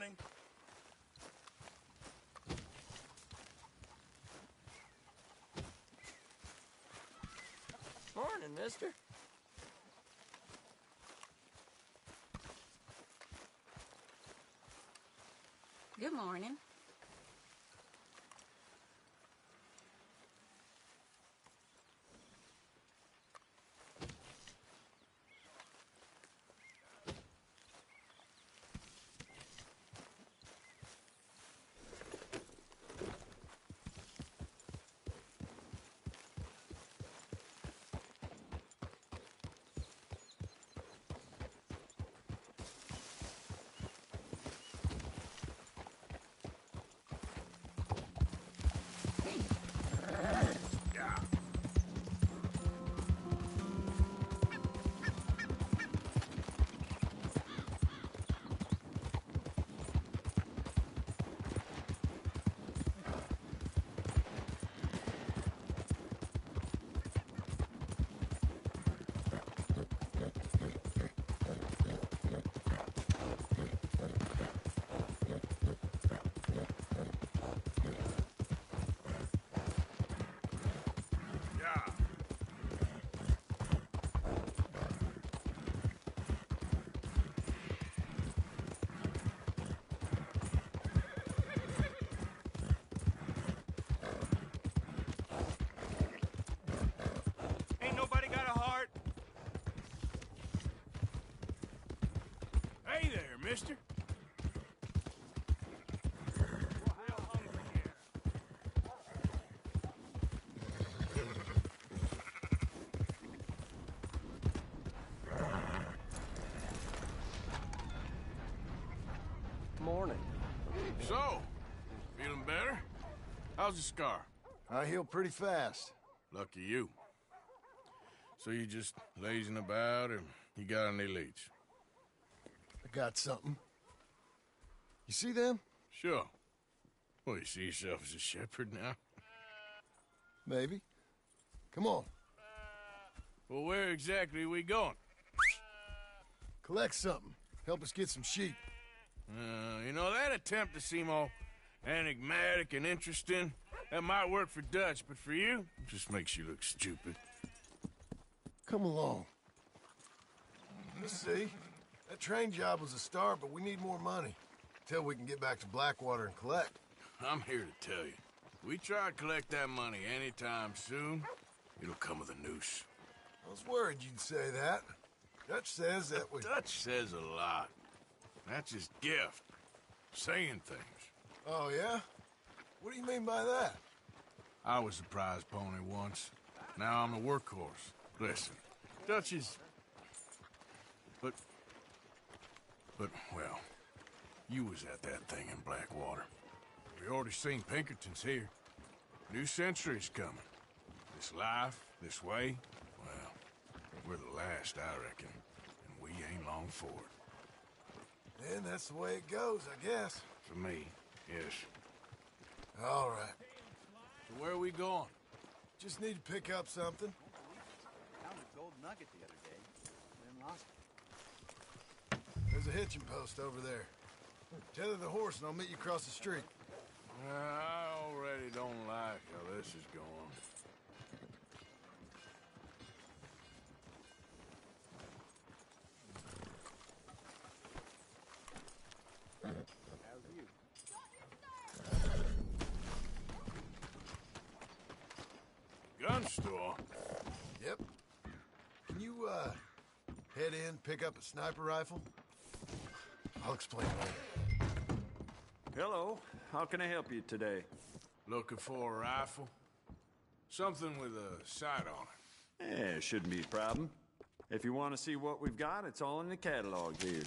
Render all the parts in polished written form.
morning. Morning, mister. Good morning. Ain't nobody got a heart? Hey there, mister. Morning. So, feeling better? How's the scar? I heal pretty fast. Lucky you. So you just lazing about, or you got any leads? I got something. You see them? Sure. Well, you see yourself as a shepherd now? Maybe. Come on. Well, where exactly are we going? Collect something. Help us get some sheep. You know, that attempt to seem all enigmatic and interesting, that might work for Dutch, but for you, it just makes you look stupid. Come along. Let's see. That train job was a start, but we need more money. Till we can get back to Blackwater and collect. I'm here to tell you, we try to collect that money anytime soon, it'll come with a noose. I was worried you'd say that. Dutch says that we... Dutch says a lot. That's his gift. Saying things. Oh, yeah? What do you mean by that? I was a prize pony once. Now I'm a workhorse. Listen, Dutch is... But, well, you was at that thing in Blackwater. We already seen Pinkertons here. New century's coming. This life, this way, well, we're the last, I reckon. And we ain't long for it. Then that's the way it goes, I guess. For me, yes. All right. So where are we going? Just need to pick up something. Found a gold nugget the other day, then lost it. There's a hitching post over there. Tether the horse and I'll meet you across the street. I already don't like how this is going. How's you? Gun store? Yep. Can you, head in, pick up a sniper rifle? I'll explain later. Hello. How can I help you today? Looking for a rifle? Something with a sight on it. Yeah, shouldn't be a problem. If you want to see what we've got, it's all in the catalog here.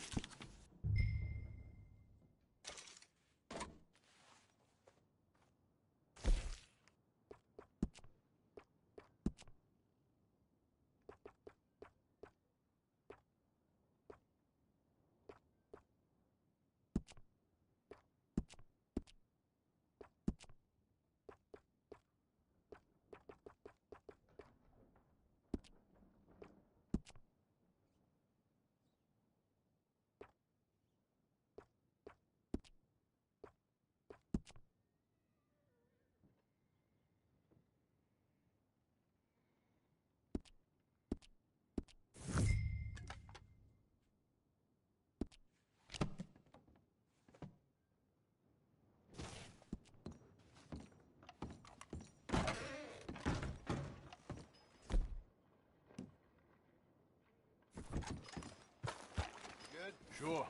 Sure.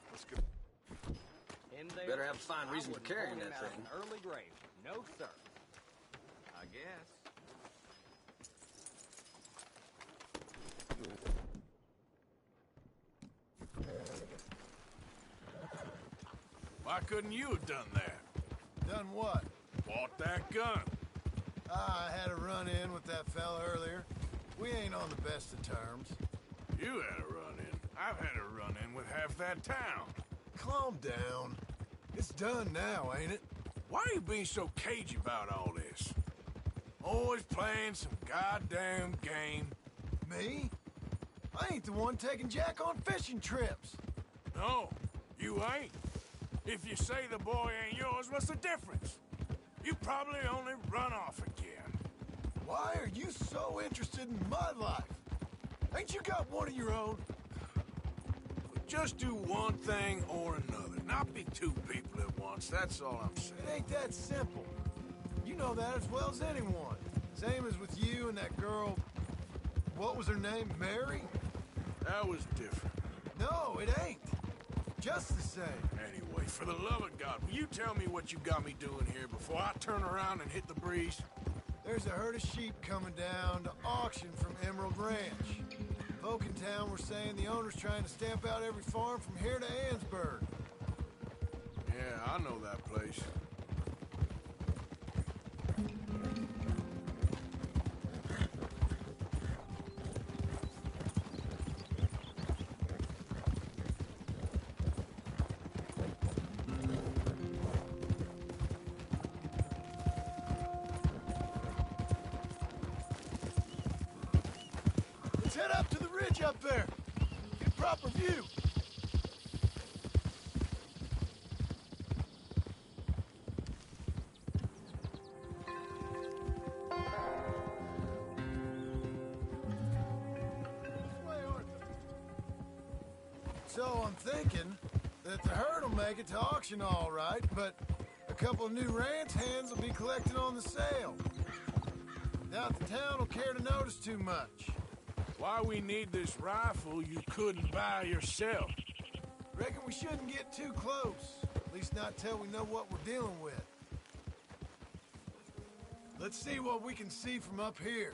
Let's go. In there, Better have a fine I reason for wouldn't carrying pull him that out of thing. an early grave. No, sir. I guess. Why couldn't you have done that? Done what? Bought that gun. I had a run-in with that fella earlier. We ain't on the best of terms. You had a run-in. I've had a run-in with half that town. Calm down. It's done now, ain't it? Why are you being so cagey about all this? Always playing some goddamn game. Me? I ain't the one taking Jack on fishing trips. No, you ain't. If you say the boy ain't yours, what's the difference? You probably only run off again. Why are you so interested in my life? Ain't you got one of your own? Just do one thing or another. Not be two people at once, that's all I'm saying. It ain't that simple. You know that as well as anyone. Same as with you and that girl... What was her name? Mary? That was different. No, it ain't. Just the same. Anyway, for the love of God, will you tell me what you got me doing here before I turn around and hit the breeze? There's a herd of sheep coming down to auction from Emerald Ranch. Folk in town were saying the owner's trying to stamp out every farm from here to Ansburg. Yeah, I know that place. Let's head up to the ridge up there. Get proper view. So I'm thinking that the herd will make it to auction all right, but a couple of new ranch hands will be collecting on the sale. Doubt the town will care to notice too much. Why we need this rifle you couldn't buy yourself? Reckon we shouldn't get too close. At least not till we know what we're dealing with. Let's see what we can see from up here.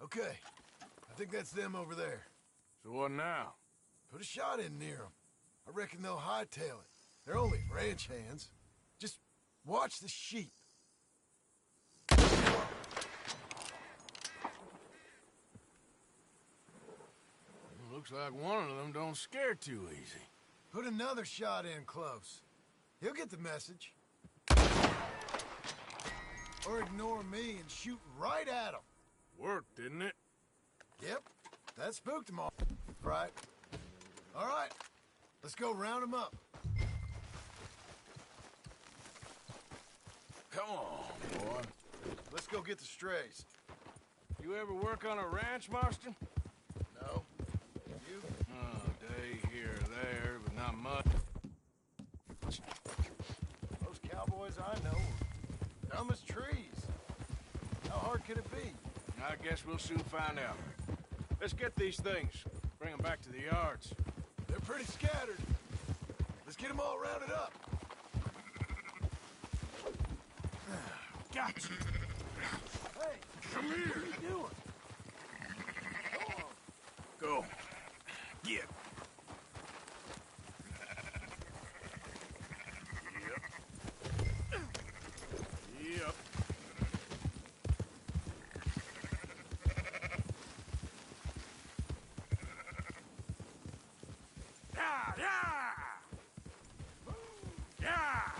Okay, I think that's them over there. So what now? Put a shot in near them. I reckon they'll hightail it. They're only ranch hands. Just watch the sheep. Looks like one of them don't scare too easy. Put another shot in close. He'll get the message. Or ignore me and shoot right at him. Worked, didn't it? Yep, that spooked them all. Right. All right, let's go round them up. Come on, boy. Let's go get the strays. You ever work on a ranch, Marston? No. You? Oh, day here or there, but not much. Those cowboys I know are dumb as trees. How hard could it be? I guess we'll soon find out. Let's get these things. Bring them back to the yards. They're pretty scattered. Let's get them all rounded up. Gotcha. Hey, Come here. what are you doing? Go. Get. Yep. Yeah, yeah. Yeah.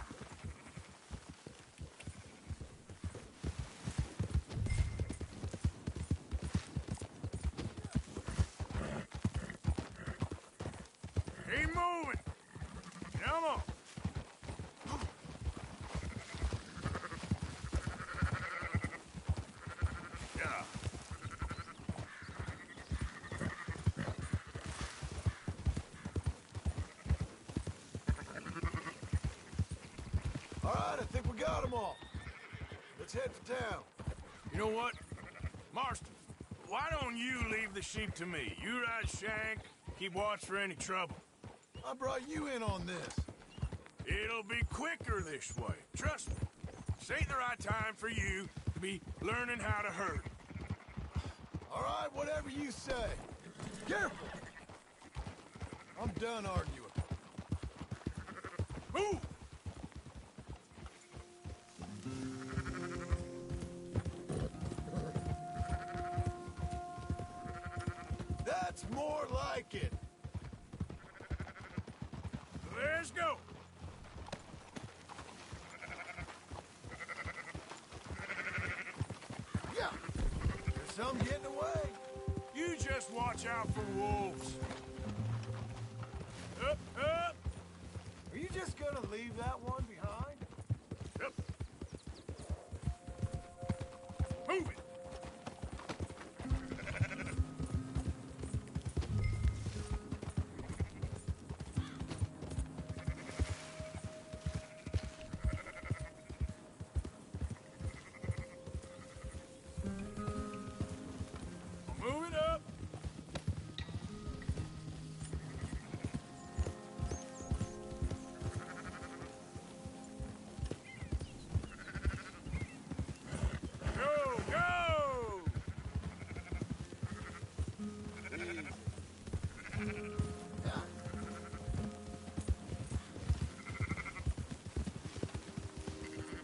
Keep moving. Come on. let's head for town. You know what? Marston, why don't you leave the sheep to me? You ride Shank, keep watch for any trouble. I brought you in on this. It'll be quicker this way. Trust me. This ain't the right time for you to be learning how to herd. All right, whatever you say. Careful! I'm done arguing. Move! That's more like it. Let's go! Yeah. There's some getting away. You just watch out for wolves. Up, up! Are you just gonna leave that one behind? Up! Move it! Move it up! Go, go!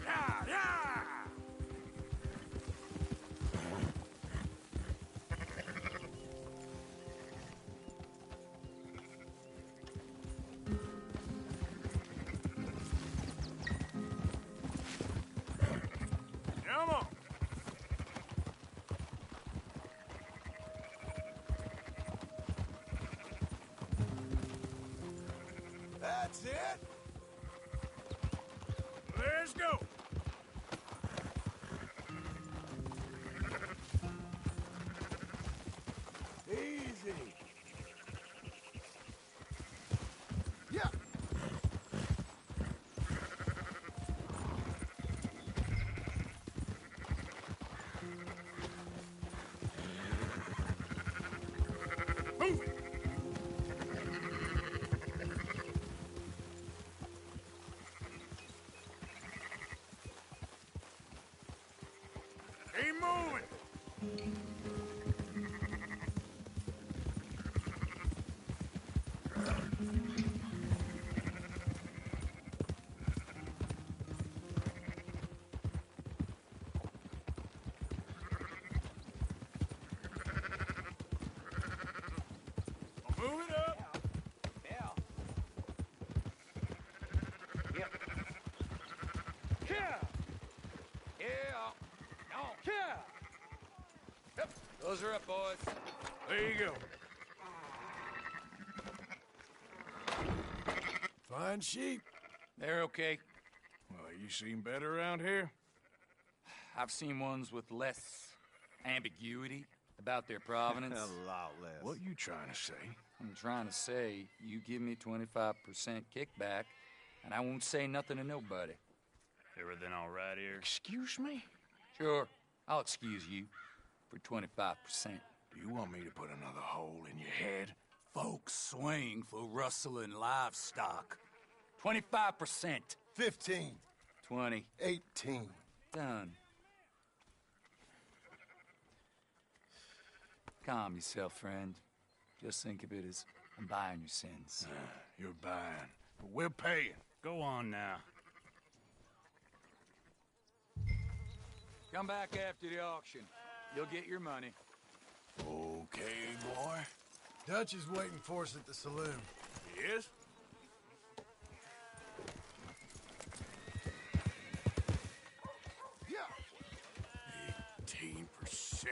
Yeah, yeah! Come on! That's it. Let's go! Easy. Yeah. Move it! Keep moving! Move it up! Yeah. Yep. Yeah. Yeah. No. Yeah. Yep. Those are up, boys. There you go. Fine sheep. They're okay. Well, you seen better around here? I've seen ones with less ambiguity about their provenance. A lot less. What you trying to say? I'm trying to say, you give me 25% kickback, and I won't say nothing to nobody. Everything all right here? Excuse me? Sure, I'll excuse you for 25%. Do you want me to put another hole in your head? Folks swing for rustling livestock. 25%. 15. 20. 18. Done. Calm yourself, friend. Just think of it as I'm buying your sins. You're buying, but we're paying. Go on now. Come back after the auction. You'll get your money. Okay, boy. Dutch is waiting for us at the saloon. Yes? Yeah. 18%.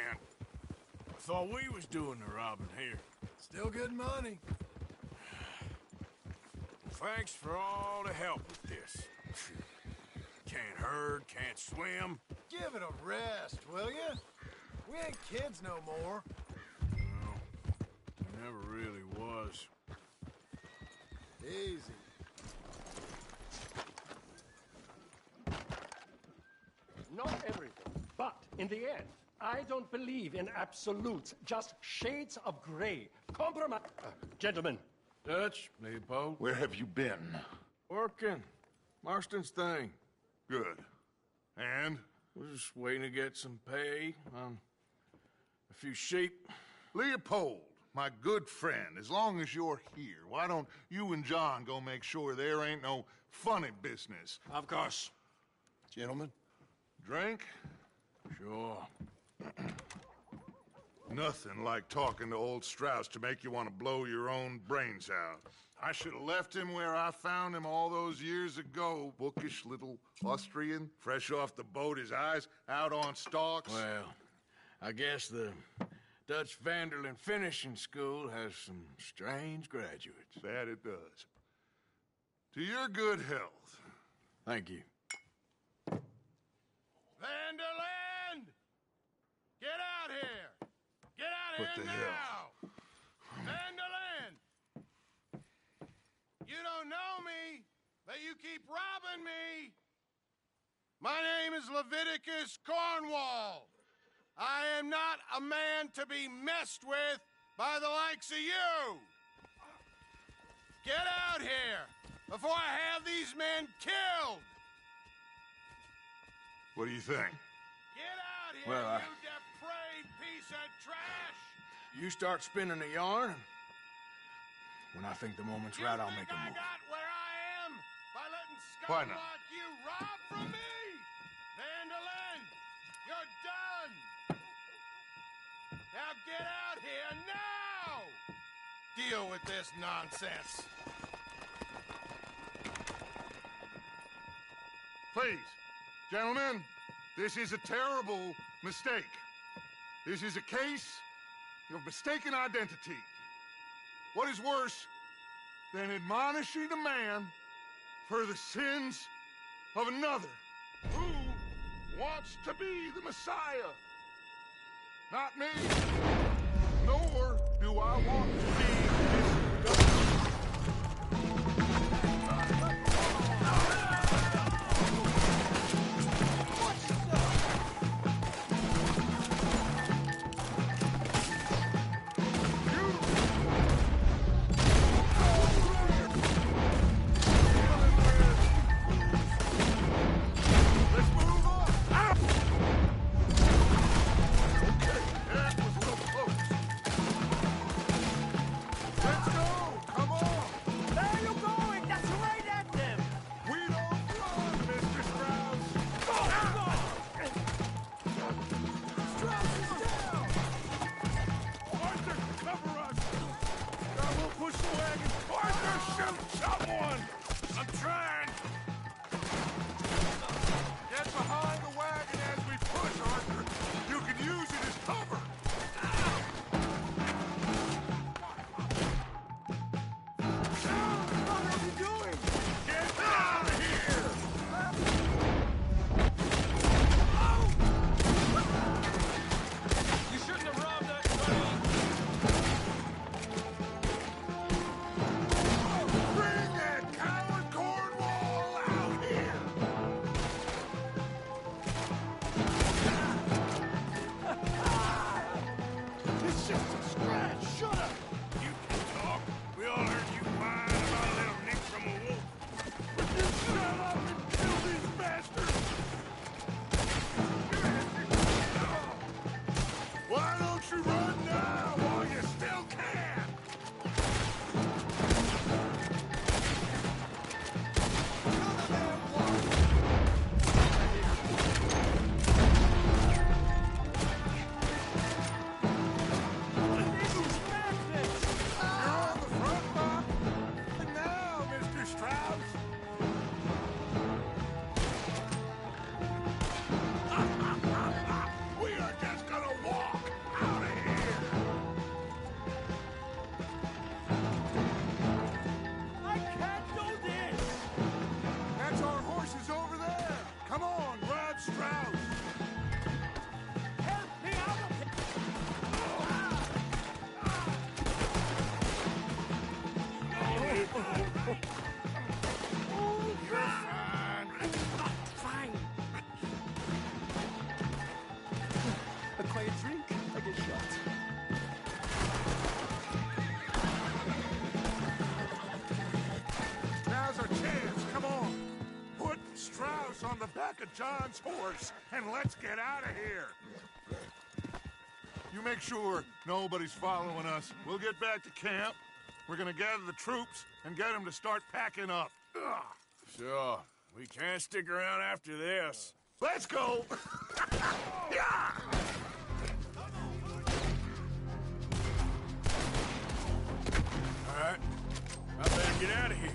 I thought we was doing the robbing here. Still good money. Thanks for all the help with this. Can't herd, can't swim. Give it a rest, will you? We ain't kids no more. No, never really was. Easy. not everything. But in the end, I don't believe in absolutes, just shades of gray. Compromise. Gentlemen. Dutch, Leopold. Where have you been? Working. Marston's thing. Good. And? We're just waiting to get some pay on a few sheep. Leopold, my good friend, as long as you're here, why don't you and John go make sure there ain't no funny business? Of course. Gentlemen? Drink? Sure. Nothing like talking to old Strauss to make you want to blow your own brains out. I should have left him where I found him all those years ago. Bookish little Austrian, fresh off the boat, his eyes out on stalks. Well, I guess the Dutch Vanderlyn Finishing School has some strange graduates. That it does. To your good health. Thank you. Vanderland! Get out here! Get out What here the now! hell? Vanderland! You don't know me, but you keep robbing me! My name is Leviticus Cornwall. I am not a man to be messed with by the likes of you! Get out here before I have these men killed! What do you think? Get out here, Well, you depraved piece of trash! You start spinning a yarn, and when I think the moment's right, I'll make a I move. got where I am by letting Why scum not? like you rob from me? Vanderlyn, you're done! Now get out here now! Deal with this nonsense. Please, gentlemen, this is a terrible mistake. This is a case of mistaken identity. What is worse than admonishing a man for the sins of another who wants to be the Messiah? Not me, nor do I want to be this guy. back of John's horse and let's get out of here. You make sure nobody's following us. We'll get back to camp. We're gonna gather the troops and get them to start packing up. Ugh. Sure. We can't stick around after this. Let's go! Yeah! All right. I better get out of here.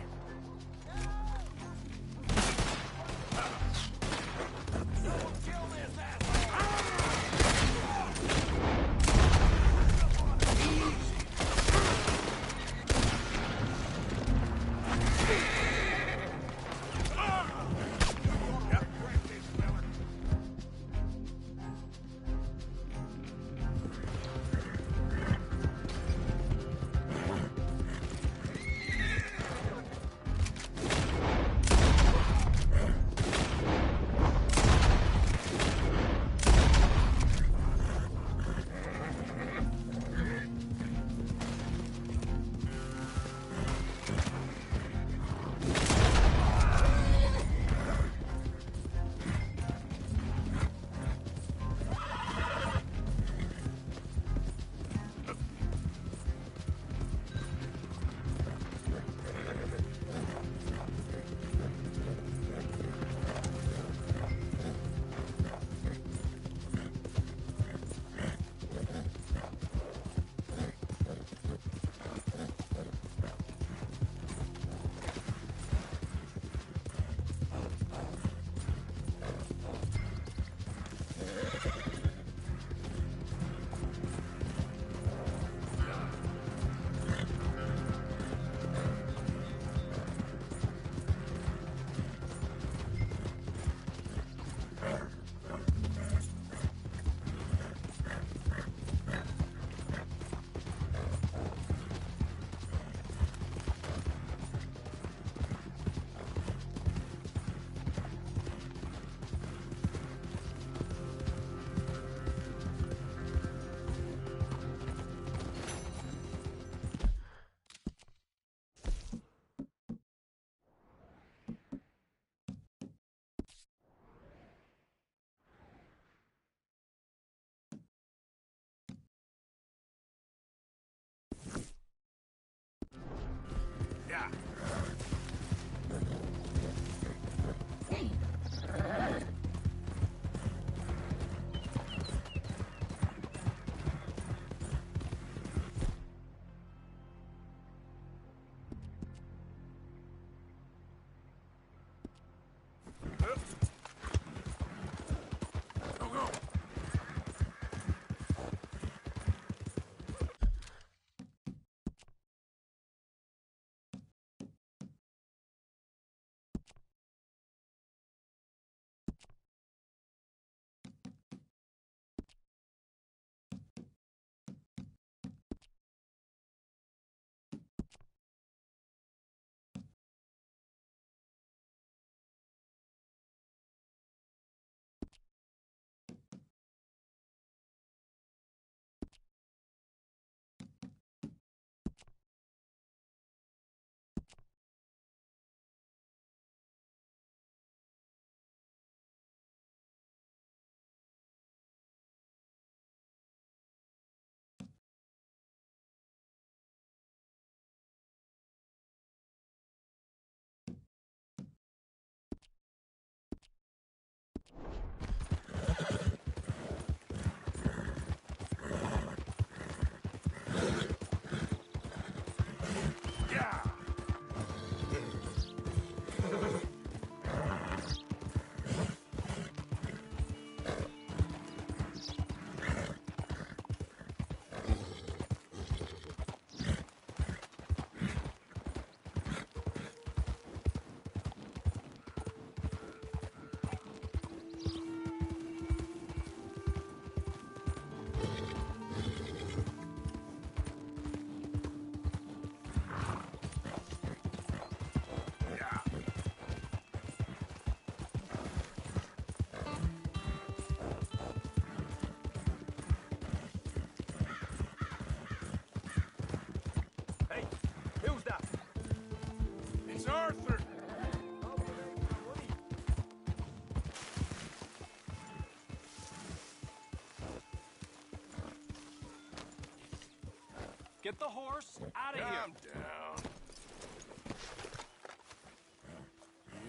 Get the horse out of here. Calm down.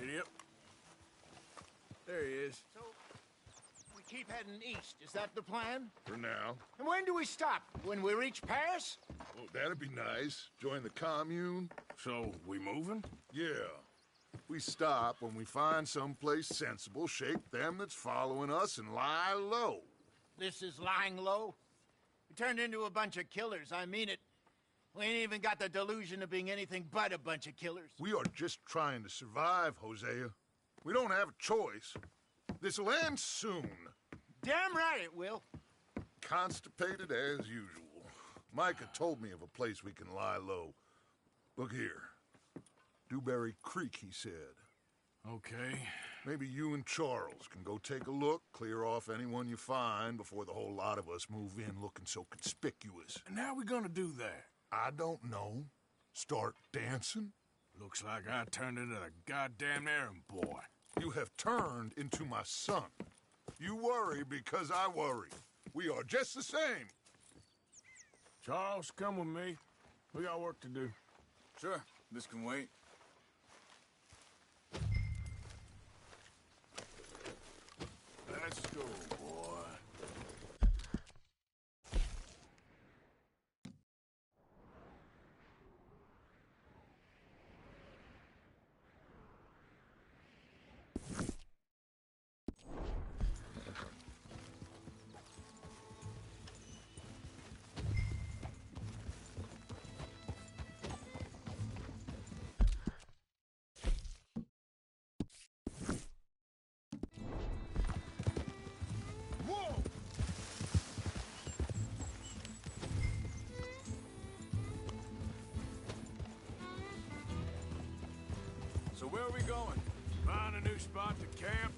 Idiot. There he is. So, we keep heading east. Is that the plan? For now. And when do we stop? When we reach Paris? Oh, that'd be nice. Join the commune. So, we moving? Yeah. We stop when we find someplace sensible, shake them that's following us, and lie low. This is lying low? We turned into a bunch of killers, I mean it. We ain't even got the delusion of being anything but a bunch of killers. We are just trying to survive, Hosea. We don't have a choice. This'll end soon. Damn right it will. Constipated as usual. Micah told me of a place we can lie low. Look here. Dewberry Creek, he said. Okay. Maybe you and Charles can go take a look, clear off anyone you find before the whole lot of us move in looking so conspicuous. And how we gonna do that? I don't know. Start dancing? Looks like I turned into the goddamn errand boy. You have turned into my son. You worry because I worry. We are just the same. Charles, come with me. We got work to do. Sure, this can wait. Let's go, boy. So where are we going? Find a new spot to camp.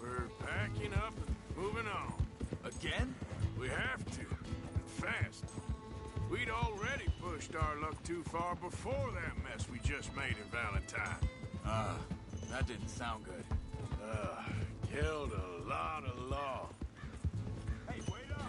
We're packing up and moving on. Again? We have to. And fast. We'd already pushed our luck too far before that mess we just made in Valentine. That didn't sound good. Killed a lot of law. Hey, wait up!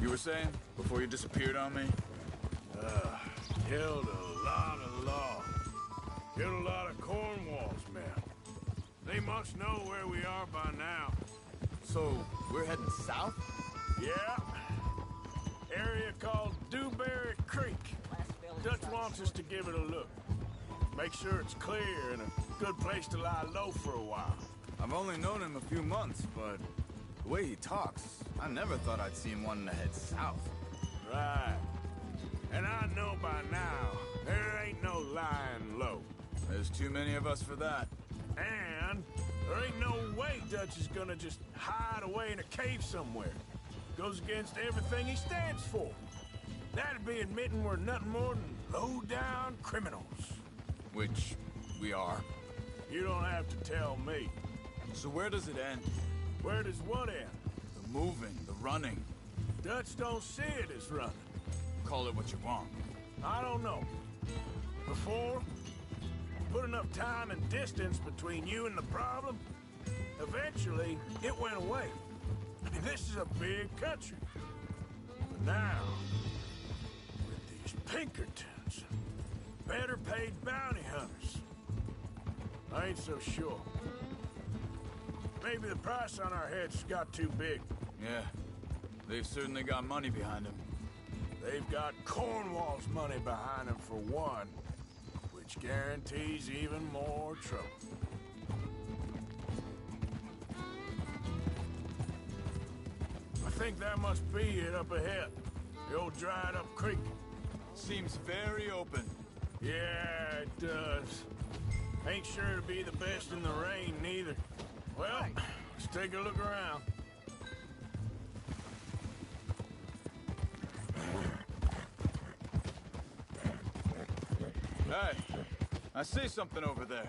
You were saying? Before you disappeared on me? Killed a lot of law. Killed a lot of Cornwall's men. They must know where we are by now. So, we're heading south? Yeah. Area called Dewberry Creek. Dutch wants us to give it a look. Make sure it's clear and a good place to lie low for a while. I've only known him a few months, but the way he talks, I never thought I'd see him wanting to head south. Right. And I know by now, there ain't no lying low. There's too many of us for that. And there ain't no way Dutch is gonna just hide away in a cave somewhere. Goes against everything he stands for. That'd be admitting we're nothing more than low-down criminals. Which we are. You don't have to tell me. So where does it end? Where does what end? The moving, the running. Dutch don't see it as running. Call it what you want. I don't know. Before, put enough time and distance between you and the problem, eventually it went away. I mean, this is a big country. But now, with these Pinkertons, better paid bounty hunters, I ain't so sure. Maybe the price on our heads got too big. Yeah, they've certainly got money behind them. They've got Cornwall's money behind them for one, which guarantees even more trouble. I think that must be it up ahead. The old dried up creek. Seems very open. Yeah, it does. Ain't sure to be the best in the rain, neither. Well, let's take a look around. Hey, I see something over there.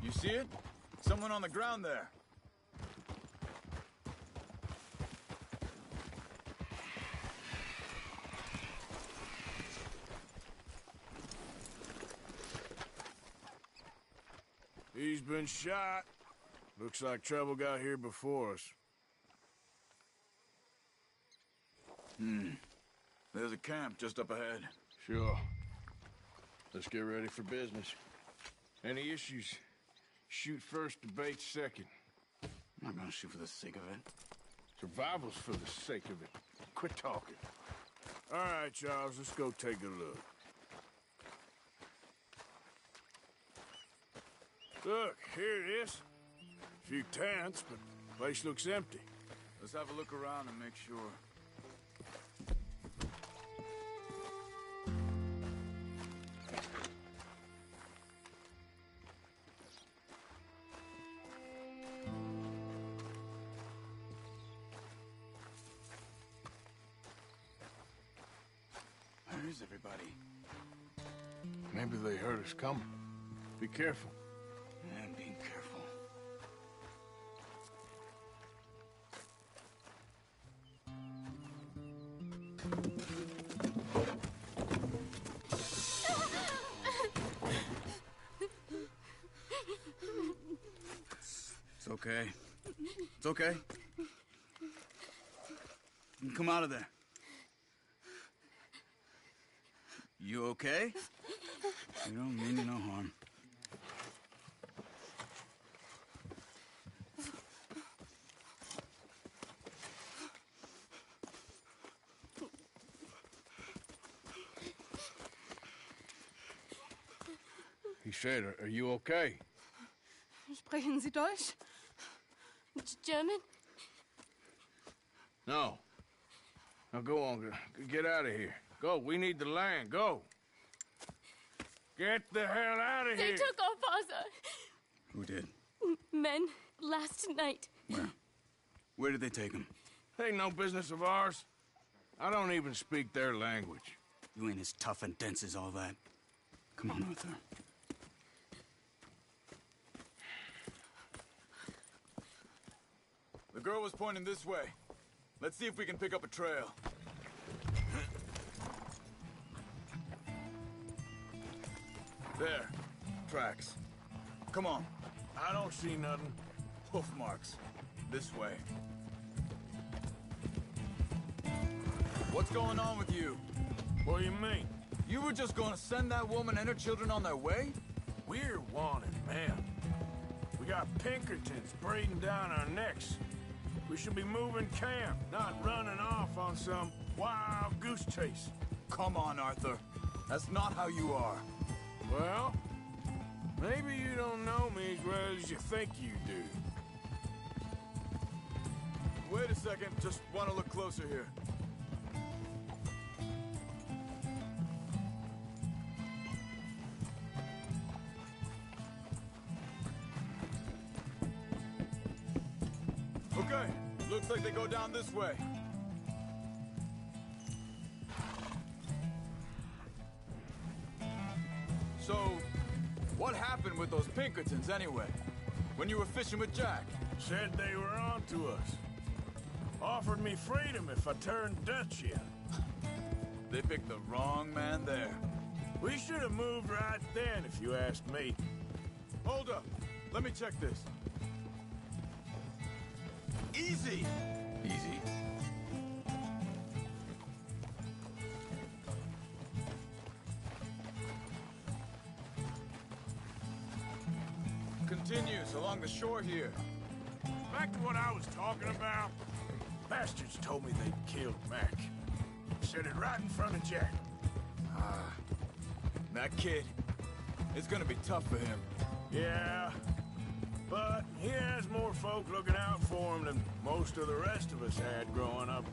You see it? Someone on the ground there. She's been shot. Looks like trouble got here before us. There's a camp just up ahead. Sure. Let's get ready for business. Any issues? Shoot first, debate second. I'm not gonna shoot for the sake of it. Survival's for the sake of it. Quit talking. All right, Charles, let's go take a look. Look, here it is. A few tents, but the place looks empty. Let's have a look around and make sure. Where is everybody? Maybe they heard us coming. Be careful. I'm being careful. It's okay. It's okay. Come out of there. You okay? You don't mean you no harm. He said, are you okay? Sprechen Sie Deutsch? German? No. Now go on, get out of here. Go, we need the land, go. Get the hell out of They here. took our father. Who did? Men last night. Where? Where did they take him? Ain't no business of ours. I don't even speak their language. You ain't as tough and dense as all that. Come on, Arthur. The girl was pointing this way. Let's see if we can pick up a trail. There. Tracks. Come on. I don't see nothing. Hoof marks. This way. What's going on with you? What do you mean? You were just gonna send that woman and her children on their way? We're wanted, man. We got Pinkertons breathing down our necks. We should be moving camp, not running off on some wild goose chase. Come on, Arthur. That's not how you are. Well, maybe you don't know me as well as you think you do. Wait a second. Just want to look closer here. Okay. Looks like they go down this way. So, what happened with those Pinkertons anyway? When you were fishing with Jack? Said they were on to us. Offered me freedom if I turned Dutch yet. They picked the wrong man there. We should have moved right then, if you ask me. Hold up. Let me check this. Easy! Easy. Continues along the shore here. Back to what I was talking about. Bastards told me they'd killed Mac. Said it right in front of Jack. That kid, it's gonna be tough for him. Yeah, but he has more folk looking out for him than most of the rest of us had growing up.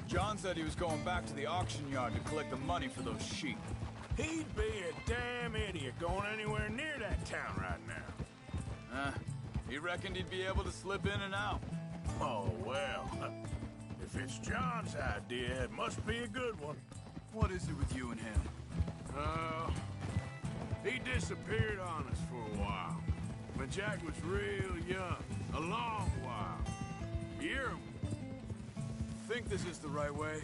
John said he was going back to the auction yard to collect the money for those sheep. He'd be a damn idiot going anywhere near that town right now. He reckoned he'd be able to slip in and out. Oh, well. If it's John's idea, it must be a good one. What is it with you and him? He disappeared on us for a while. When Jack was real young. A long while. Year. think this is the right way.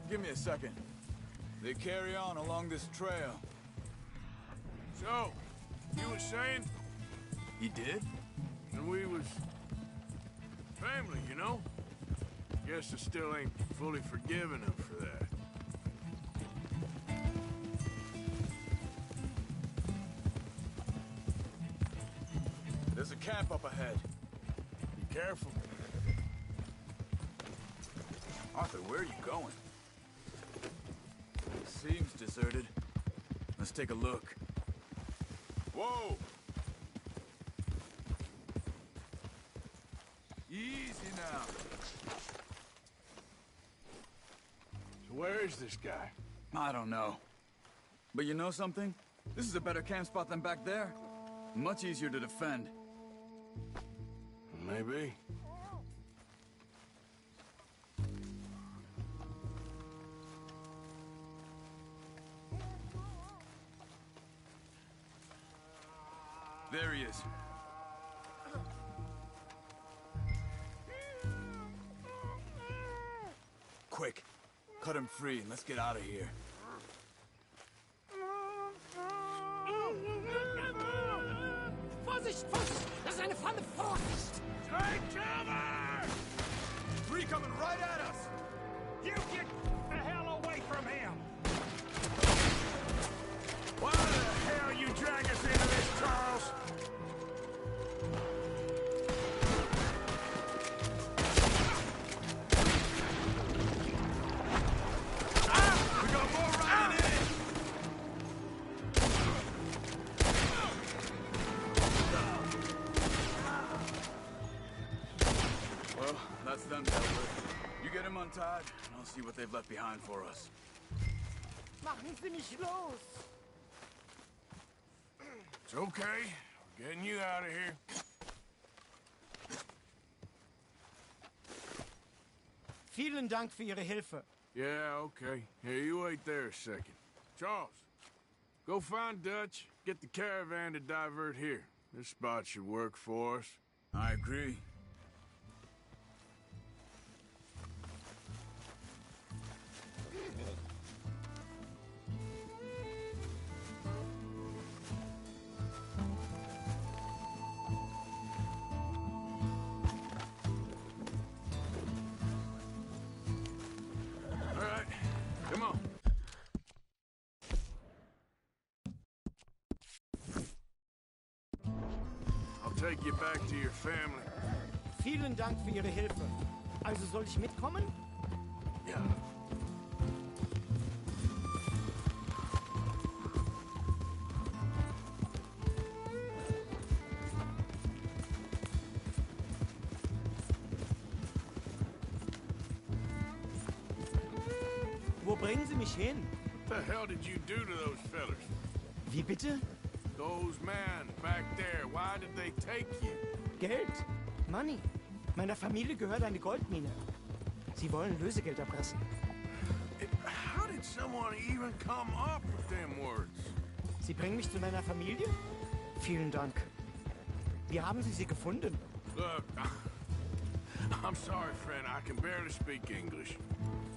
Give me a second. They carry on along this trail. So, you was saying? He did? And we was... family, you know? Guess I still ain't fully forgiven him for that. There's a camp up ahead. Be careful. Arthur, where are you going? Seems deserted. Let's take a look. Whoa! Easy now. So where is this guy? I don't know. But you know something? This is a better camp spot than back there. Much easier to defend. Maybe. There he is. Quick, cut him free and let's get out of here. Vorsicht, Vorsicht! Das ist eine Falle! Vorsicht! Take cover! Three coming right at us! You get the hell away from him! Why the hell you drag us into this, Charles? We got more riding in! Well, that's them dealt with. You get them untied, and I'll see what they've left behind for us. Machen Sie mich los! It's okay. We're getting you out of here. Vielen Dank für Ihre Hilfe. Yeah, okay. Here, you wait there a second. Charles, go find Dutch. Get the caravan to divert here. This spot should work for us. I agree. All right, come on. I'll take you back to your family. Vielen Dank für Ihre Hilfe. Also soll ich mitkommen? Ja. Wo bringen Sie mich hin? What the hell did you do to those fellers? Wie bitte? Those men back there, why did they take you? Geld. Money. Meiner Familie gehört eine Goldmine. Sie wollen Lösegeld erpressen. How did someone even come up with them words? Sie bringen mich zu meiner Familie? Vielen Dank. Wie haben Sie sie gefunden? Look, I'm sorry, friend. I can barely speak English.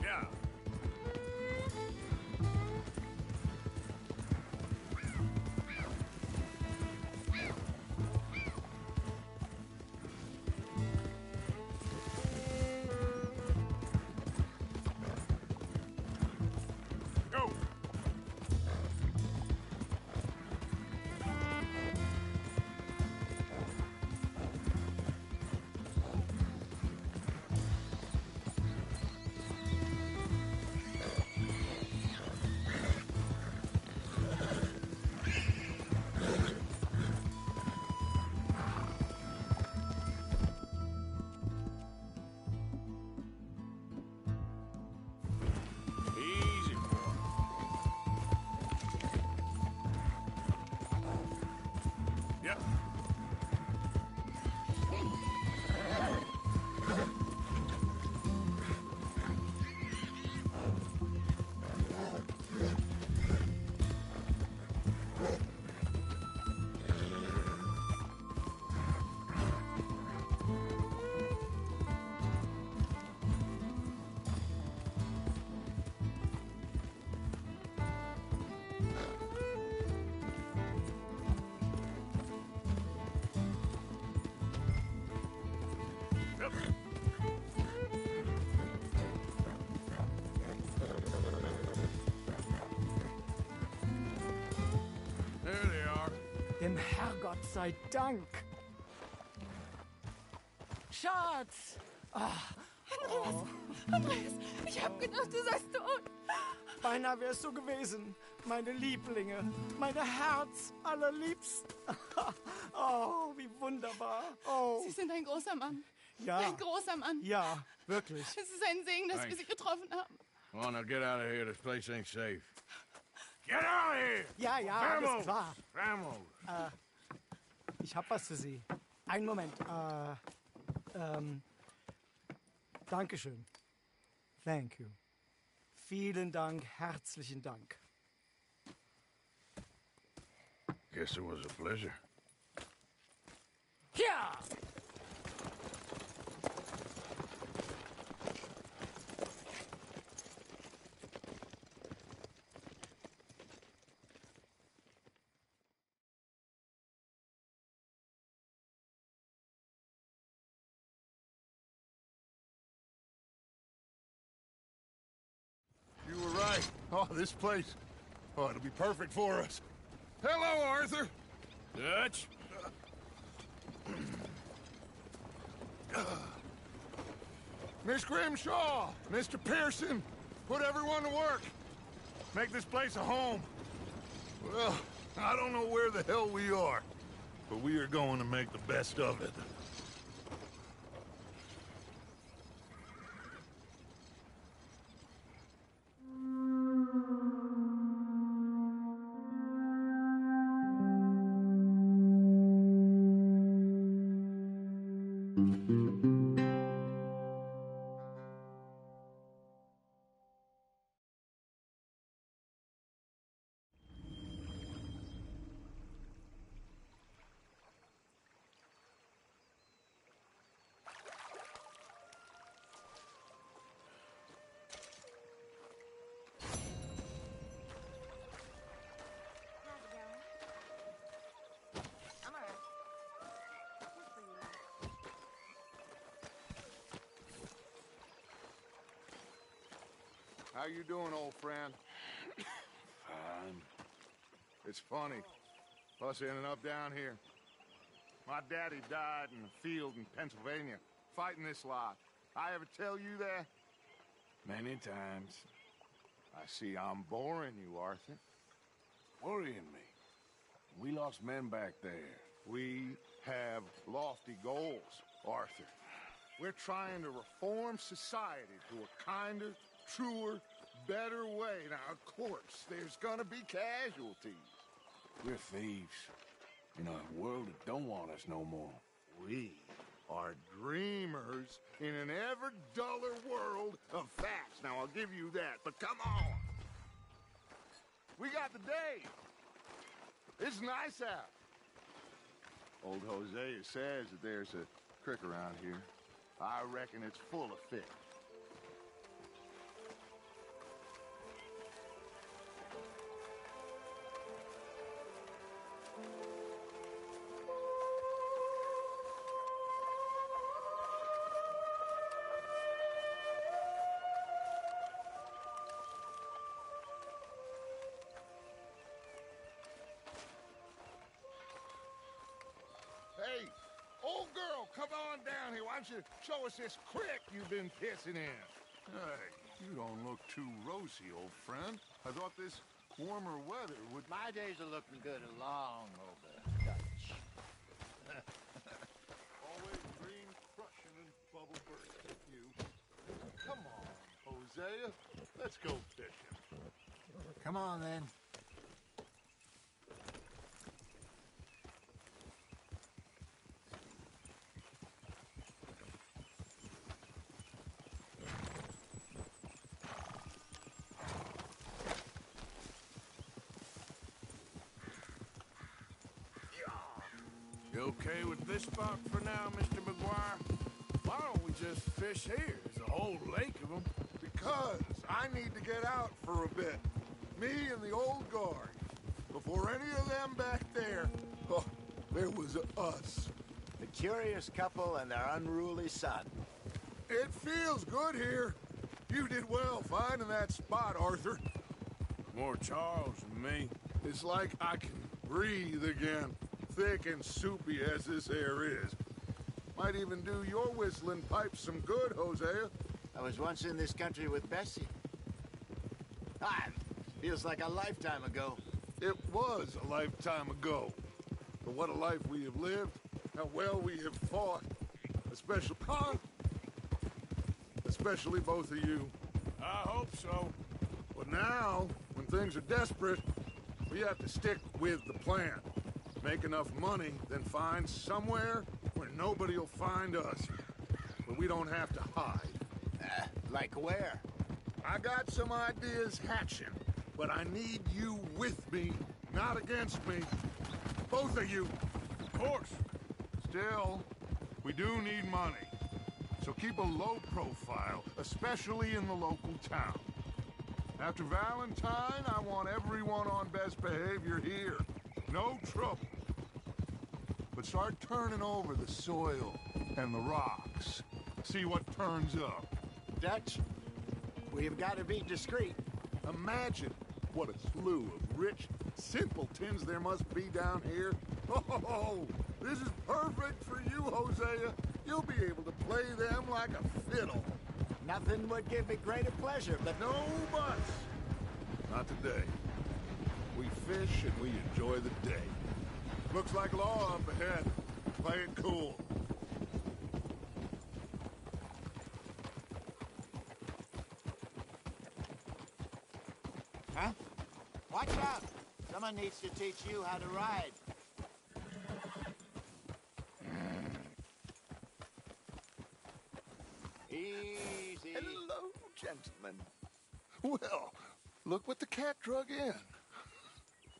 Yeah. Go. Dem Herrgott sei Dank. Schatz! Andreas! Andreas! Ich hab gedacht, du seist tot! Beinahe wär's so gewesen. Meine Lieblinge, meine Herz allerliebsten. Oh, wie wunderbar. Oh. Sie sind ein großer Mann. Ja. Ein großer Mann. Ja, wirklich. Es ist ein Segen, dass wir Sie getroffen haben. Come on, now get out of here. This place ain't safe. Get out of here! Ja, ja, Vamos! alles klar. Vamos! Ich hab was für Sie. Einen Moment. Dankeschön. Thank you. Vielen Dank, herzlichen Dank. Guess it was a pleasure. Ja! You were right. Oh, this place. Oh, it'll be perfect for us. Hello, Arthur. Dutch? Miss Grimshaw, Mr. Pearson, put everyone to work. Make this place a home. Well, I don't know where the hell we are, but we are going to make the best of it. How you doing, old friend? Fine. It's funny, us ending up down here. My daddy died in the field in Pennsylvania, fighting this lot. I ever tell you that? Many times. I see I'm boring you, Arthur. Worrying me. We lost men back there. We have lofty goals, Arthur. We're trying to reform society to a kinder, truer, better way. Now, of course, there's gonna be casualties. We're thieves. In a world that don't want us no more. We are dreamers in an ever duller world of facts. Now, I'll give you that, but come on. We got the day. It's nice out. Old Hosea says that there's a creek around here. I reckon it's full of fish. Hey, old girl, come on down here. Why don't you show us this creek you've been pissing in? Hey, you don't look too rosy, old friend. I thought this warmer weather would... My days are looking good along over Dutch. Always green, crushing, and bubble burst. You. Come on, Hosea. Let's go fishing. Come on, then. You okay with this spot for now, Mr. McGuire? Why don't we just fish here? There's a whole lake of them. Because I need to get out for a bit. Me and the old guard. Before any of them back there, oh, there was us. The curious couple and their unruly son. It feels good here. You did well finding that spot, Arthur. More Charles than me. It's like I can breathe again. thick and soupy as this air is. Might even do your whistling pipes some good, Hosea. I was once in this country with Bessie. Feels like a lifetime ago. It was a lifetime ago. But what a life we have lived. How well we have fought. Especially both of you. I hope so. But now, when things are desperate, we have to stick with the plan. Make enough money, then find somewhere where nobody will find us. Where we don't have to hide. Like where? I got some ideas hatching, but I need you with me, not against me. Both of you. Of course. Still, we do need money. So keep a low profile, especially in the local town. After Valentine, I want everyone on best behavior here. No trouble. But start turning over the soil and the rocks. See what turns up. Dutch, we've got to be discreet. Imagine what a slew of rich simpletons there must be down here. Oh, this is perfect for you, Hosea. You'll be able to play them like a fiddle. Nothing would give me greater pleasure, but... No buts. Not today. We fish and we enjoy the day. Looks like law up ahead. Play it cool. Huh? Watch out! Someone needs to teach you how to ride. Easy. Hello, gentlemen. Well, look what the cat drug in.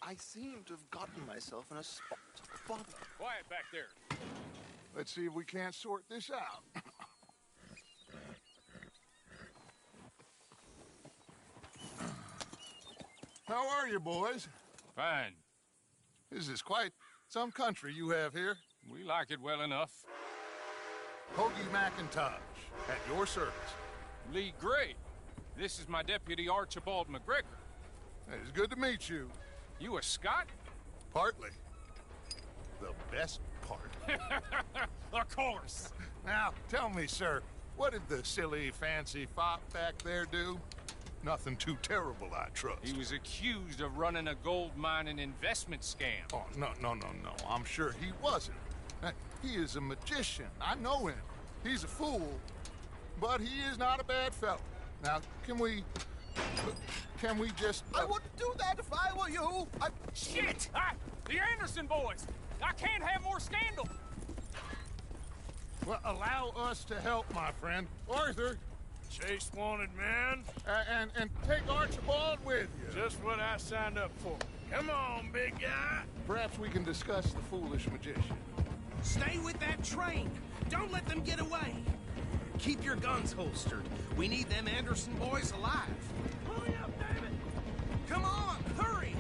I seem to have gotten myself in a spot to bother. Quiet back there. Let's see if we can't sort this out. How are you, boys? Fine. This is quite some country you have here. We like it well enough. Hoagie McIntosh, at your service. Lee Gray. This is my deputy, Archibald McGregor. It's good to meet you. You a Scot? Partly. The best part. Of course. Now, tell me, sir, what did the silly, fancy fop back there do? Nothing too terrible, I trust. He was accused of running a gold mining investment scam. Oh, no. I'm sure he wasn't. He is a magician. I know him. He's a fool, but he is not a bad fellow. Now, can we just... I wouldn't do that if I were you. Shit! The Anderson boys! I can't have more scandal! Well, allow us to help, my friend. Arthur! Chase wanted man. And take Archibald with you. Just what I signed up for. Come on, big guy. Perhaps we can discuss the foolish magician. Stay with that train. Don't let them get away. Keep your guns holstered. We need them Anderson boys alive. Hurry up, David. Come on, hurry.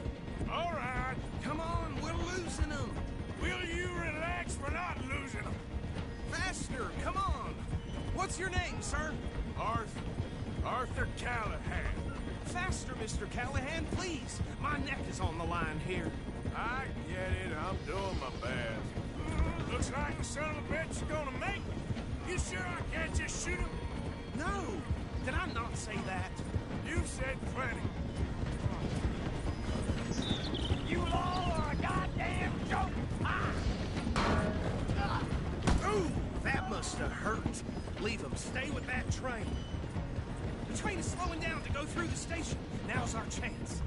All right. Come on, we're losing them. Will you relax? We're not losing them. Faster, come on. What's your name, sir? Arthur Callahan. Faster, Mr. Callahan, please. My neck is on the line here. I get it. I'm doing my best. Looks like the son of a bitch is gonna make it. You sure I can't just shoot him? No. Did I not say that? You said plenty. You all are a goddamn joke! Ooh, that must have hurt. Leave them. Stay with that train. The train is slowing down to go through the station. Now's our chance.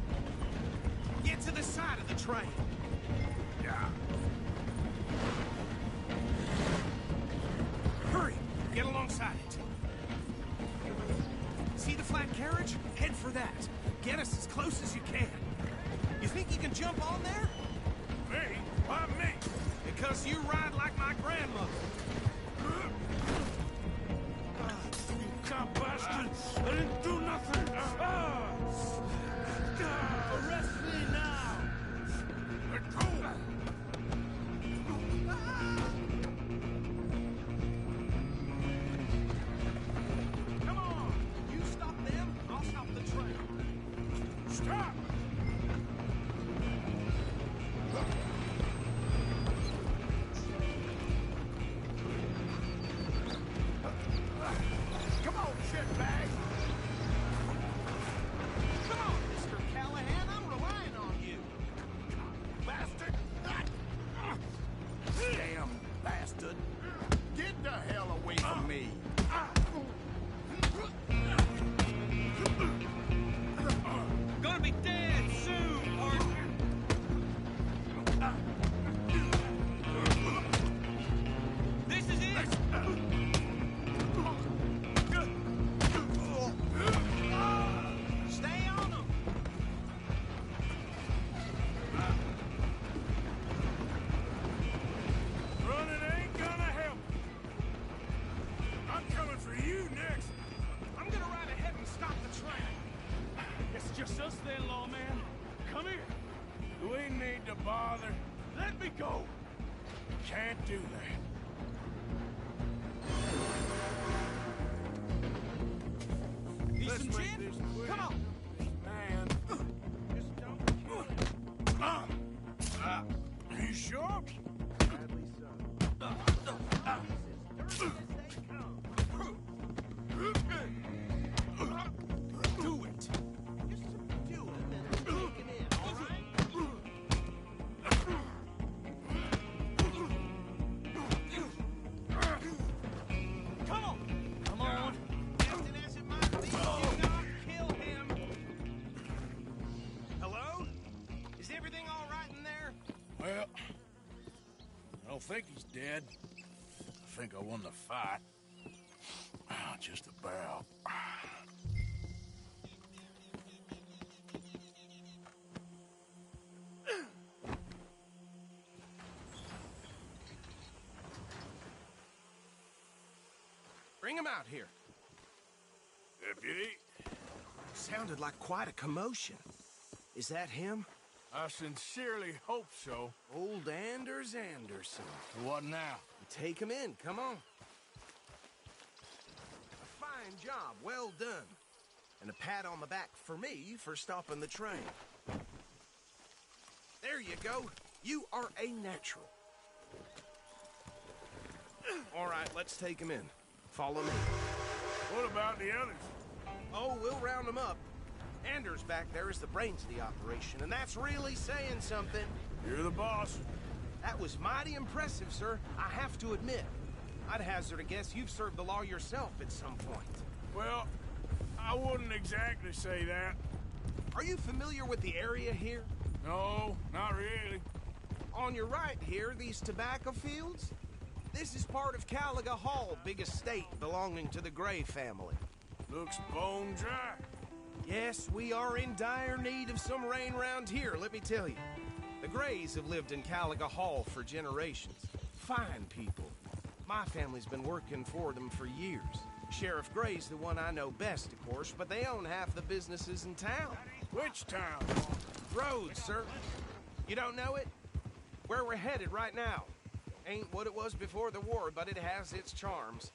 Get to the side of the train. Yeah. Hurry. Get alongside it. See the flat carriage? Head for that. Get us as close as you can. You think you can jump on there? Me? Why me? Because you ride like my grandmother. You cop bastard! I didn't do nothing! Arrest me now! Let go! Come on! You stop them, I'll stop the train. Stop! bother. Let me go! Can't do that. Need Let's some make gin? this quick. Come on! Man. Just don't kill him. You sure? Sadly so. Do it! Just subdue him and take him in, all right? Come on! Come on! Tempting as it might be, do not kill him! Hello? Is everything all right in there? Well, I don't think he's dead. I think I won the fight. Just about. Bring him out here. Deputy? Sounded like quite a commotion. Is that him? I sincerely hope so. Old Anders Anderson. What now? Take him in, come on. A fine job, well done. And a pat on the back for me for stopping the train. There you go. You are a natural. All right, let's take him in. Follow me. What about the others? Oh, we'll round them up. Anders back there is the brains of the operation, and that's really saying something. You're the boss. That was mighty impressive, sir. I have to admit. I'd hazard a guess you've served the law yourself at some point. Well, I wouldn't exactly say that. Are you familiar with the area here? No, not really. On your right here, these tobacco fields? This is part of Caliga Hall, big estate belonging to the Gray family. Looks bone dry. Yes, we are in dire need of some rain round here, let me tell you. The Grays have lived in Caliga Hall for generations. Fine people. My family's been working for them for years. Sheriff Gray's the one I know best, of course, but they own half the businesses in town. Which town? Rhodes, sir. You don't know it? Where we're headed right now. Ain't what it was before the war, but it has its charms.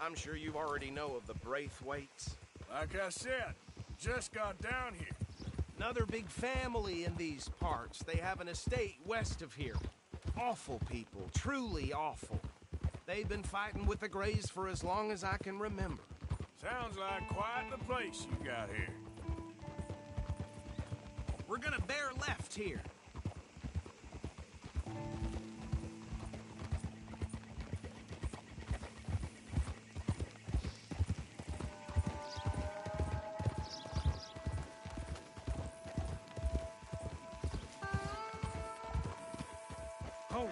I'm sure you already know of the Braithwaites. Like I said, just got down here. Another big family in these parts. They have an estate west of here. Awful people, truly awful. They've been fighting with the Grays for as long as I can remember. Sounds like quite the place you got here. We're gonna bear left here. Oh.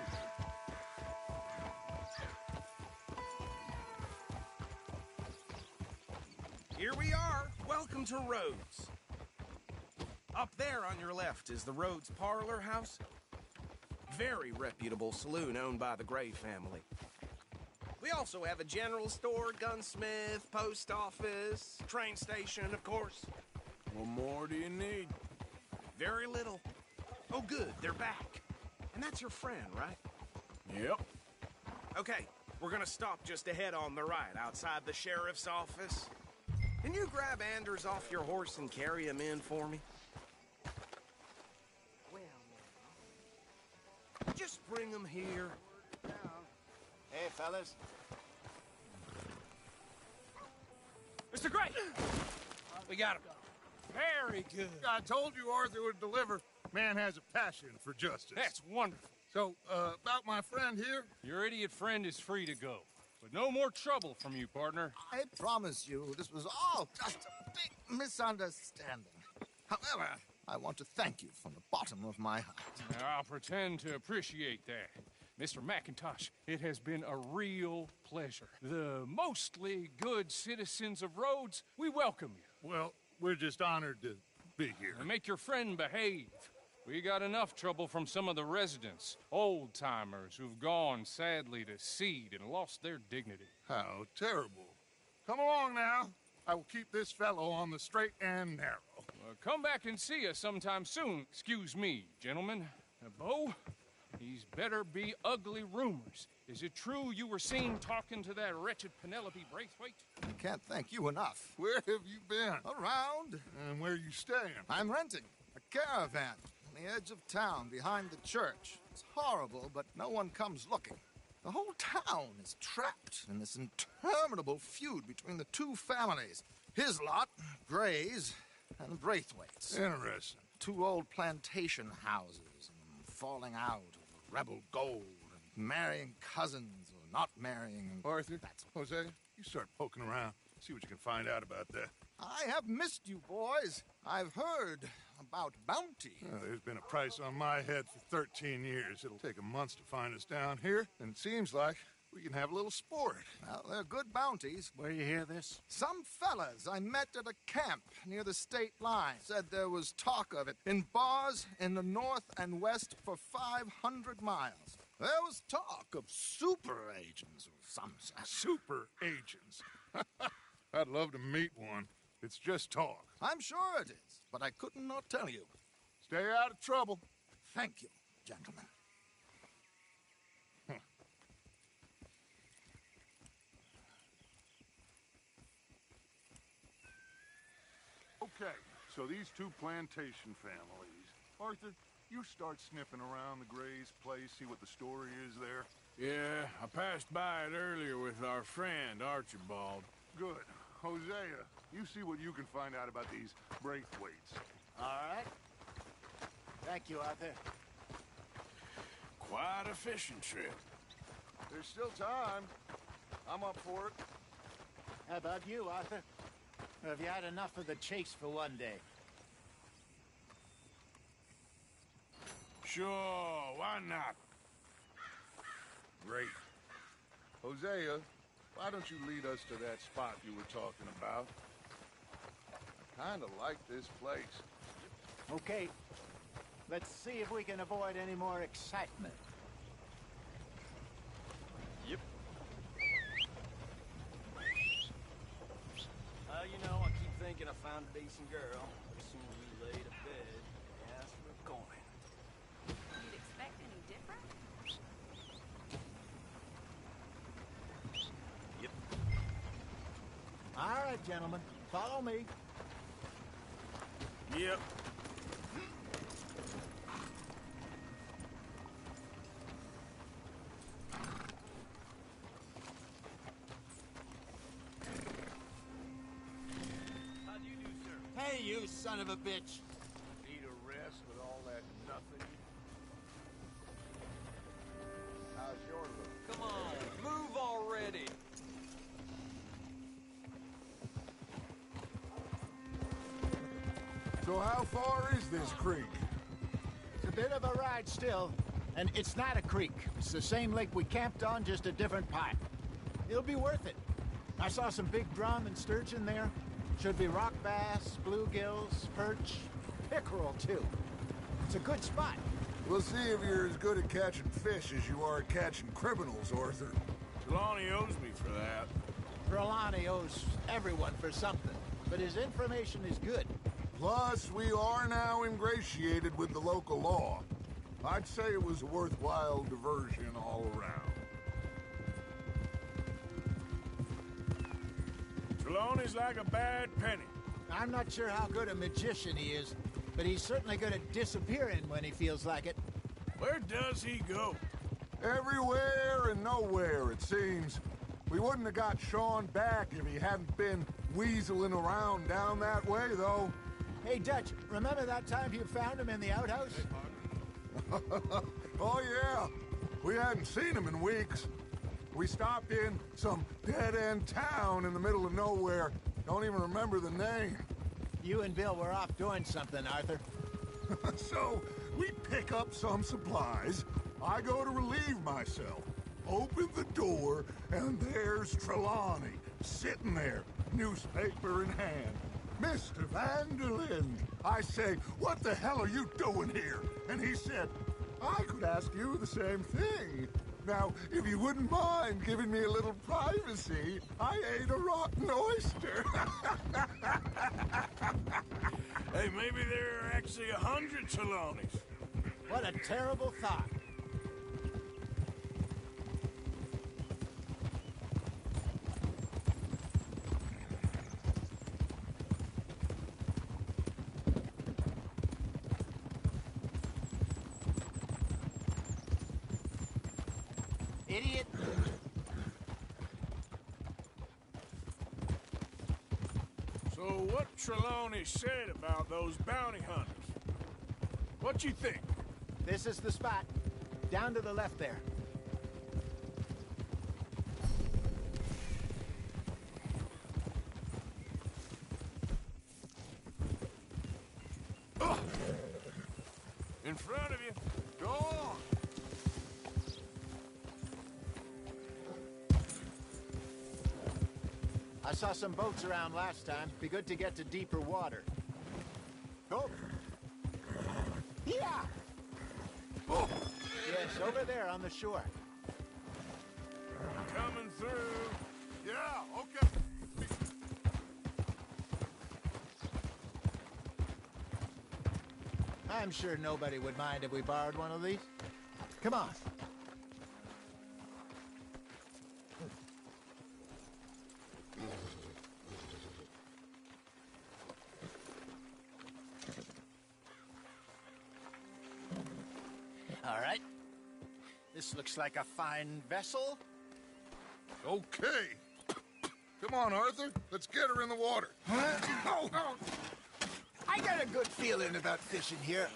Here we are. Welcome to Rhodes. Up there on your left is the Rhodes Parlor House. Very reputable saloon owned by the Gray family. We also have a general store, gunsmith, post office, train station, of course. What more do you need? Very little. Oh, good, they're back. And that's your friend, right? Yep. Okay, we're gonna stop just ahead on the right, outside the sheriff's office. Can you grab Anders off your horse and carry him in for me? Well, now. Just bring him here. Hey, fellas. Mr. Gray! We got him. Very good. I told you Arthur would deliver. Man has a passion for justice. That's wonderful. So, about my friend here? Your idiot friend is free to go. But no more trouble from you, partner. I promise you, this was all just a big misunderstanding. However, I want to thank you from the bottom of my heart. Now, I'll pretend to appreciate that. Mr. McIntosh, it has been a real pleasure. The mostly good citizens of Rhodes, we welcome you. Well, we're just honored to be here. Now make your friend behave. We got enough trouble from some of the residents, old-timers who've gone, sadly, to seed and lost their dignity. How terrible. Come along now. I will keep this fellow on the straight and narrow. Come back and see us sometime soon. Excuse me, gentlemen. Now, Bo, these better be ugly rumors. Is it true you were seen talking to that wretched Penelope Braithwaite? I can't thank you enough. Where have you been? Around. And where you staying? I'm renting a caravan on the edge of town behind the church. It's horrible, but no one comes looking. The whole town is trapped in this interminable feud between the two families. His lot, Gray's, and Braithwaite's. Interesting. Two old plantation houses, and falling out over rebel gold, and marrying cousins or not marrying. Arthur, Jose, you start poking around. See what you can find out about that. I have missed you, boys. I've heard about bounty. There's been a price on my head for 13 years. It'll take a month to find us down here, and it seems like we can have a little sport. Well, they're good bounties. Where you hear this? Some fellas I met at a camp near the state line said there was talk of it in bars in the north and west for 500 miles. There was talk of super agents of some sort. Super agents? I'd love to meet one. It's just talk. I'm sure it is, but I couldn't not tell you. Stay out of trouble. Thank you, gentlemen. Okay, so these two plantation families. Arthur, you start sniffing around the Gray's place, see what the story is there. Yeah, I passed by it earlier with our friend, Archibald. Good. Hosea, you see what you can find out about these Braithwaites. All right. Thank you, Arthur. Quite a fishing trip. There's still time. I'm up for it. How about you, Arthur? Or have you had enough of the chase for one day? Sure, why not? Great. Hosea, why don't you lead us to that spot you were talking about? I kind of like this place. Okay. Let's see if we can avoid any more excitement. Yep. You know, I keep thinking I found a decent girl. As soon as we laid a bed, they asked for a coin. You'd expect any different? Yep. All right, gentlemen. Follow me. Yep. Hey, you son of a bitch. Need a rest with all that nothing? How's your look? Come on, move already. So how far is this creek? It's a bit of a ride still, and it's not a creek. It's the same lake we camped on, just a different pipe. It'll be worth it. I saw some big drum and sturgeon there. Should be rock bass, bluegills, perch, pickerel, too. It's a good spot. We'll see if you're as good at catching fish as you are at catching criminals, Arthur. Trelawney owes me for that. Trelawney owes everyone for something, but his information is good. Plus, we are now ingratiated with the local law. I'd say it was a worthwhile diversion all around. Trelawney's like a bad penny. I'm not sure how good a magician he is, but he's certainly good at disappearing when he feels like it. Where does he go? Everywhere and nowhere, it seems. We wouldn't have got Sean back if he hadn't been weaseling around down that way, though. Hey, Dutch, remember that time you found him in the outhouse? Oh, yeah. We hadn't seen him in weeks. We stopped in some dead-end town in the middle of nowhere. Don't even remember the name. You and Bill were off doing something, Arthur. So, we pick up some supplies. I go to relieve myself. Open the door, and there's Trelawney, sitting there, newspaper in hand. Mr. Van der Linde. I say, what the hell are you doing here? And he said, I could ask you the same thing. Now, if you wouldn't mind giving me a little privacy, I ate a rotten oyster. Hey, maybe there are actually 100 Trelawneys. What a terrible thought. Idiot! So what Trelawney said about those bounty hunters? What you think? This is the spot. Down to the left there. In front of you. Go on. I saw some boats around last time. Be good to get to deeper water. Oh. Yeah! Oh. Yes, over there on the shore. Coming through. Yeah, okay. I'm sure nobody would mind if we borrowed one of these. Come on. All right. This looks like a fine vessel. Okay. Come on, Arthur. Let's get her in the water. Oh. I got a good feeling about fishing here.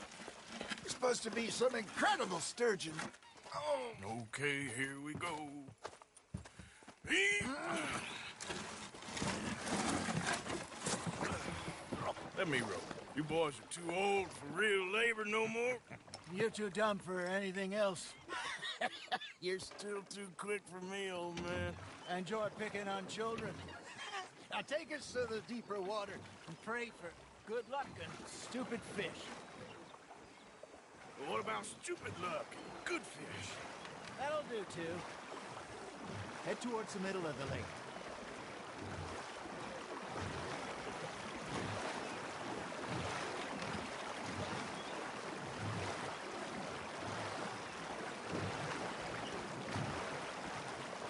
It's supposed to be some incredible sturgeon. Oh. Okay, here we go. Let me row. You boys are too old for real labor no more. You're too dumb for anything else. You're still too quick for me, old man. Enjoy picking on children. Now take us to the deeper water and pray for good luck and stupid fish. But what about stupid luck and good fish? That'll do, too. Head towards the middle of the lake.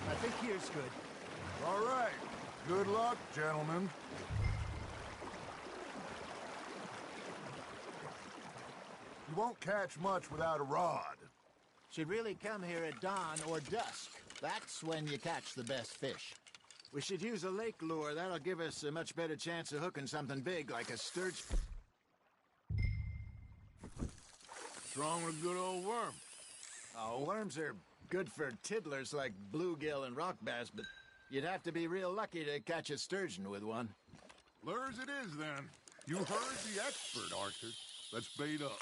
I think here's good. All right. Good luck, gentlemen. You won't catch much without a rod. Should really come here at dawn or dusk. That's when you catch the best fish. We should use a lake lure. That'll give us a much better chance of hooking something big like a sturgeon. What's wrong with a good old worm? Oh, worms are good for tiddlers like bluegill and rock bass, but you'd have to be real lucky to catch a sturgeon with one. Lures it is, then. You heard the expert, Arthur. Let's bait up.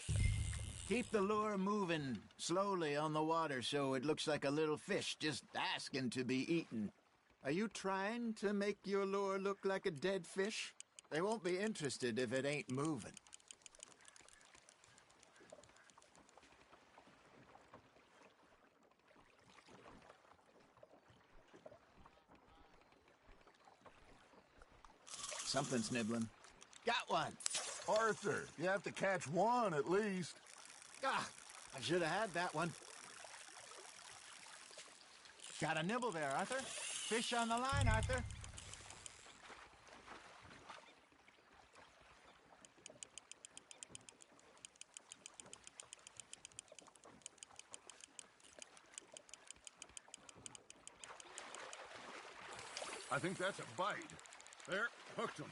Keep the lure moving slowly on the water so it looks like a little fish just asking to be eaten. Are you trying to make your lure look like a dead fish? They won't be interested if it ain't moving. Something's nibbling. Got one. Arthur, you have to catch one at least. Ah, I should have had that one. Got a nibble there, Arthur. Fish on the line, Arthur. I think that's a bite. There, hooked him.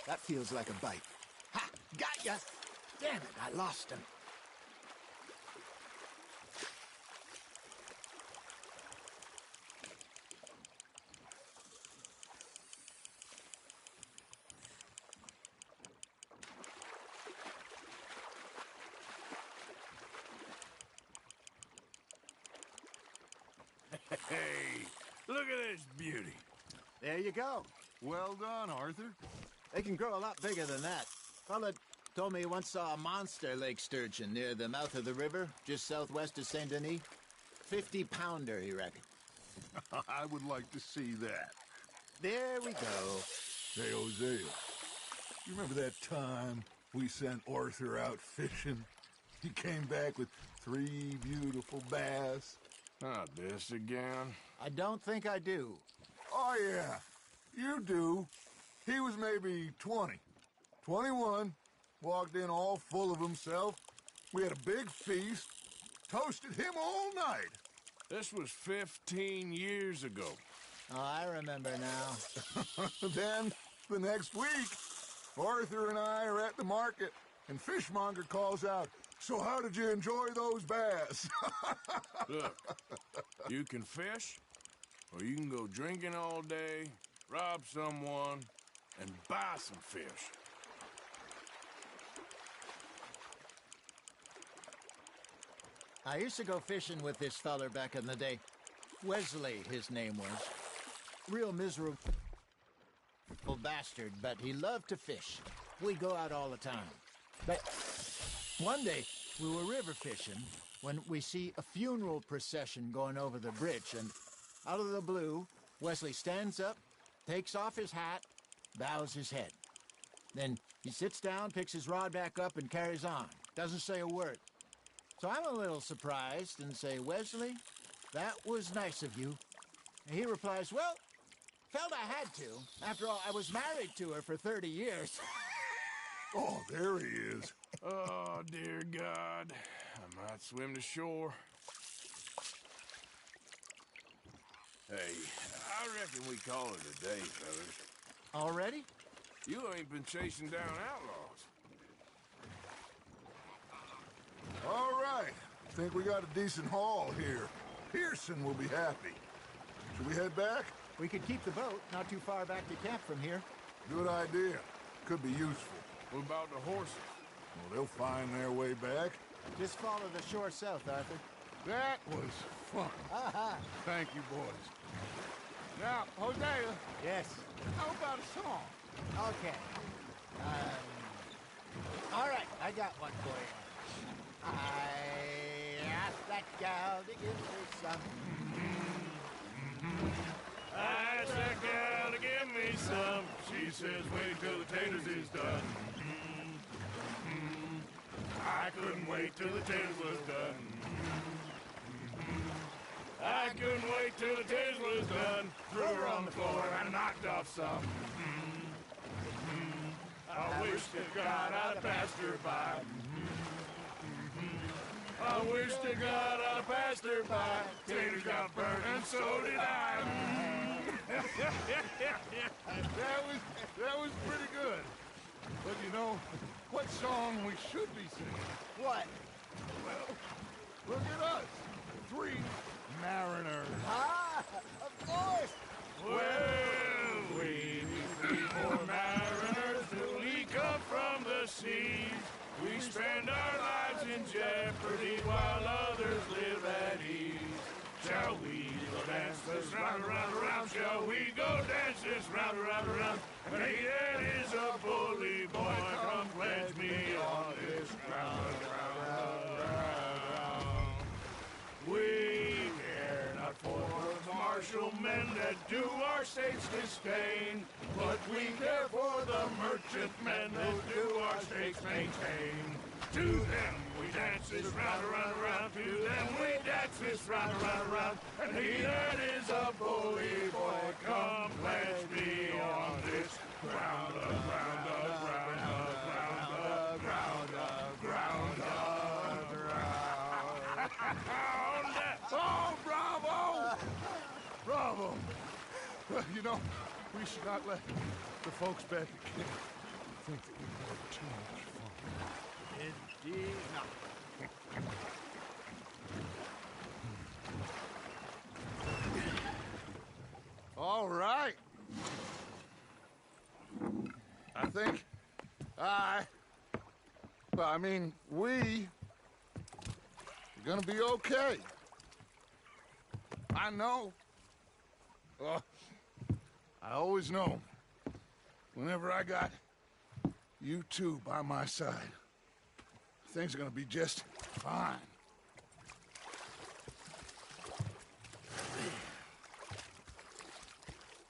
That feels like a bite. Ha! Got ya! Damn it, I lost him. Hey, look at this beauty. There you go. Well done, Arthur. They can grow a lot bigger than that. Fella told me he once saw a monster lake sturgeon near the mouth of the river, just southwest of Saint Denis. 50-pounder, he reckoned. I would like to see that. There we go. Hey, Hosea, you remember that time we sent Arthur out fishing? He came back with 3 beautiful bass. Not this again. I don't think I do. Oh, yeah, you do. He was maybe 20, 21, walked in all full of himself. We had a big feast, toasted him all night. This was 15 years ago. Oh, I remember now. Then, the next week, Arthur and I are at the market, and Fishmonger calls out, "So how did you enjoy those bass?" Look, you can fish, or you can go drinking all day, rob someone, and buy some fish. I used to go fishing with this feller back in the day. Wesley, his name was. Real miserable bastard, but he loved to fish. We go out all the time. But one day, we were river fishing when we see a funeral procession going over the bridge, and out of the blue, Wesley stands up, takes off his hat, bows his head. Then he sits down, picks his rod back up, and carries on. Doesn't say a word. So I'm a little surprised and say, "Wesley, that was nice of you." And he replies, "Well, felt I had to. After all, I was married to her for 30 years. Oh, there he is. Oh, dear God. I might swim to shore. Hey, I reckon we call it a day, fellas. Already? You ain't been chasing down outlaws. All right. Think we got a decent haul here. Pearson will be happy. Should we head back? We could keep the boat not too far back to camp from here. Good idea. Could be useful. What about the horses? Well, they'll find their way back. Just follow the shore south, Arthur. That was fun. Aha! Thank you, boys. Now, Hosea. Yes? How about a song? Okay. All right, I got one for you. I asked that gal to give me some. I asked that gal to give me some. She says, wait till the taters is done. I couldn't wait till the taters was done. I couldn't wait till the taters was done. Threw her on the floor and knocked off some. I wish to God I'd passed her by. I wish to God I'd passed her by. Taters got burnt and so did I. That was pretty good. But you know, what song we should be singing? What? Well, look at us. 3 mariners. Ah, of course. Well, we 3 poor mariners who come from the seas. We spend our lives in jeopardy while others live at ease. Shall we go dance this round, around, around? Shall we go dance this round, around, around? And he that is a bully boy, come pledge me on this ground, ground. We care not for the martial men that do our states disdain, but we care for the merchant men that do our states maintain. To them we dance this round, around, around. To them we dance this round, around, around. And he that is a bully boy, come pledge me on this ground, ground, ground, ground, ground, ground, ground. Oh, bravo! Bravo! Well, you know, we should not let the folks back at camp think that we had too much fun. Indeed not. All right. I think we are gonna be okay. I know. I always know. Whenever I got you two by my side, things are gonna be just fine.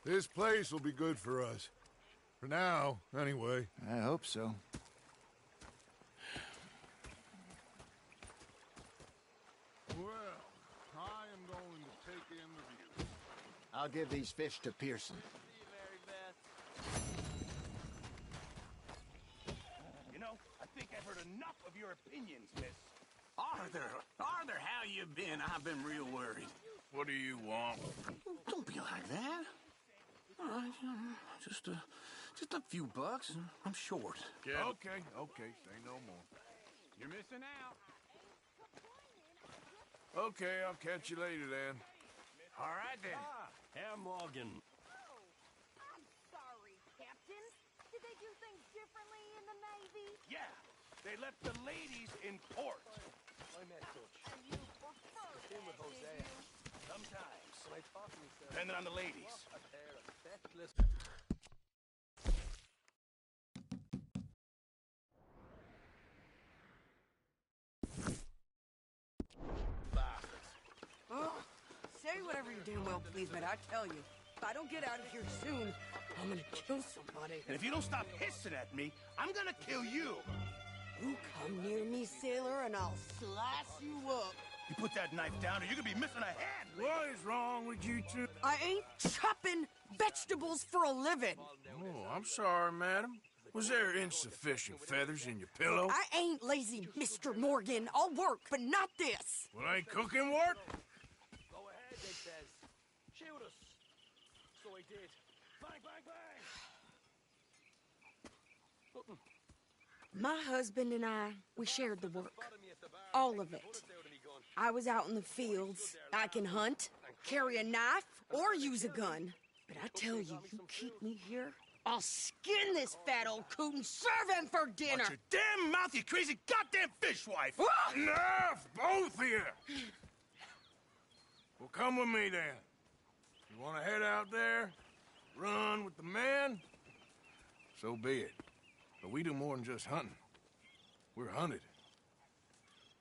This place will be good for us. For now, anyway. I hope so. Well, I am going to take in the view. I'll give these fish to Pearson. You know, I think I've heard enough of your opinions, miss. Arthur, how you been? I've been real worried. What do you want? Don't be like that. All right, just a few bucks, and I'm short. Yeah. Okay, say no more. You're missing out. Okay, I'll catch you later then. All right, then. Herr Morgan. I'm sorry, Captain. Did they do things differently in the Navy? Yeah, they left the ladies in port. And you prefer that, did you? Sometimes. Depending on the ladies. Oh, say whatever you damn well please, but I tell you, if I don't get out of here soon, I'm gonna kill somebody. And if you don't stop hissing at me, I'm gonna kill you. You come near me, sailor, and I'll slice you up. You put that knife down or you're gonna be missing a hand. What is wrong with you two? I ain't chopping vegetables for a living. Oh, I'm sorry, madam. Was there insufficient feathers in your pillow? I ain't lazy, Mr. Morgan. I'll work, but not this. Well, ain't cooking work? Go ahead, they says. Shoot us. So he did. Bang, bang, bang. My husband and I, we shared the work. All of it. I was out in the fields. I can hunt, carry a knife, or use a gun. But I tell you, you keep me here, I'll skin this fat old coot and serve him for dinner. Watch your damn mouth, you crazy goddamn fishwife. Enough, both of you. Well, come with me then. You want to head out there, run with the men? So be it. But we do more than just hunting. We're hunted.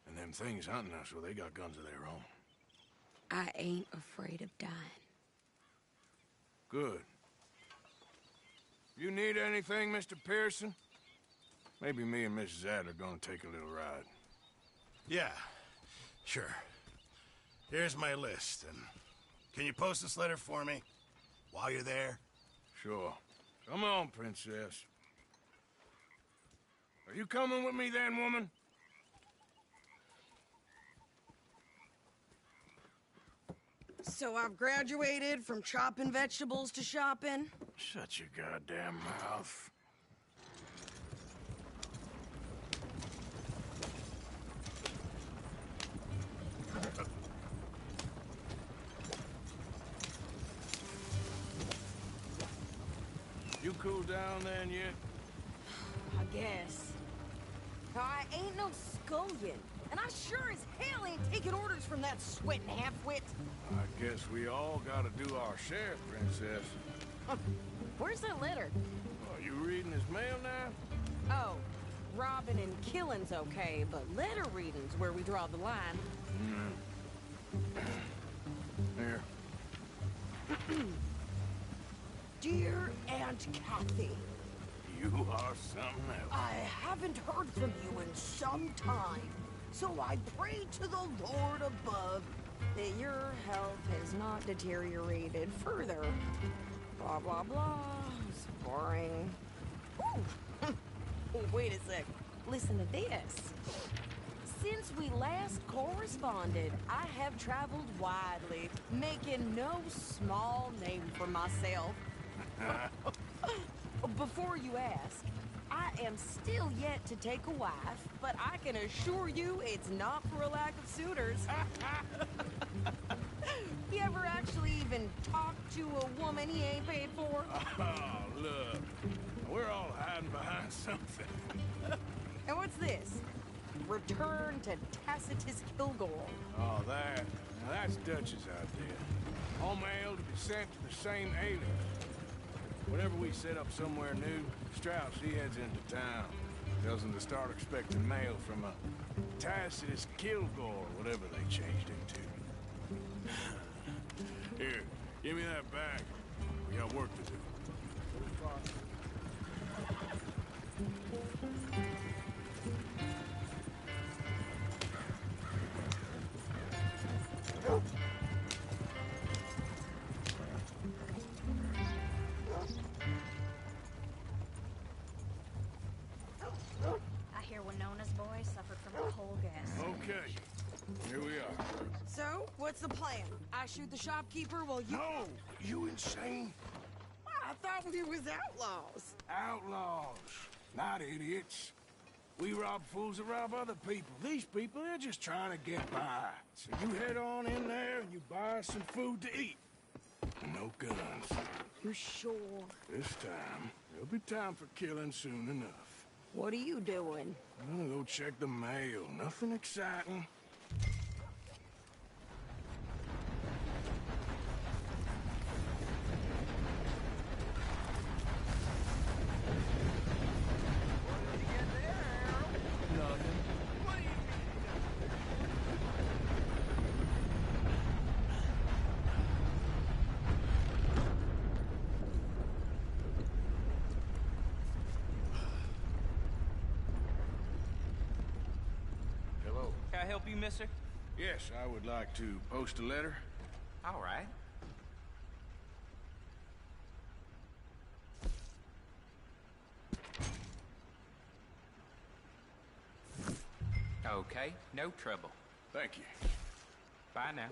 And them things hunting us, well, they got guns of their own. I ain't afraid of dying. Good. You need anything, Mr. Pearson? Maybe me and Mrs. Adler are gonna take a little ride. Yeah, sure. Here's my list, and can you post this letter for me while you're there? Sure. Come on, Princess. Are you coming with me then, woman? So I've graduated from chopping vegetables to shopping? Shut your goddamn mouth. You cool down then yet? I guess. I ain't no scullion, and I sure as hell ain't taking orders from that sweating half-wit. I guess we all gotta do our share, Princess. Where's that letter? Oh, you reading his mail now? Oh, robbing and killing's okay, but letter reading's where we draw the line. Here. Dear Aunt Kathy. You are something else. I haven't heard from you in some time, so I pray to the Lord above that your health has not deteriorated further. Blah, blah, blah. It's boring. Ooh. Wait a sec. Listen to this. Since we last corresponded, I have traveled widely, making no small name for myself. Before you ask, I am still yet to take a wife, but I can assure you it's not for a lack of suitors. You ever actually even talk to a woman he ain't paid for? Oh, look. We're all hiding behind something. And what's this? Return to Tacitus Kilgore. Oh, that. Now, that's Dutch's idea. All mail to be sent to the same alias. Whenever we set up somewhere new, Strauss, he heads into town. Tells them to start expecting mail from a Tacitus Kilgore, whatever they changed it to. Here, give me that bag. We got work to do. I hear Winona's boy suffered from coal gas. Okay, here we are. So, what's the plan? I shoot the shopkeeper while you... No! You insane? I thought we was outlaws. Outlaws, not idiots. We rob fools that rob other people. These people, they're just trying to get by. So you head on in there and you buy us some food to eat. No guns. You sure? This time, there'll be time for killing soon enough. What are you doing? I'm gonna go check the mail. Nothing exciting. Can I help you, mister? Yes, I would like to post a letter. All right. Okay, no trouble. Thank you. Bye now.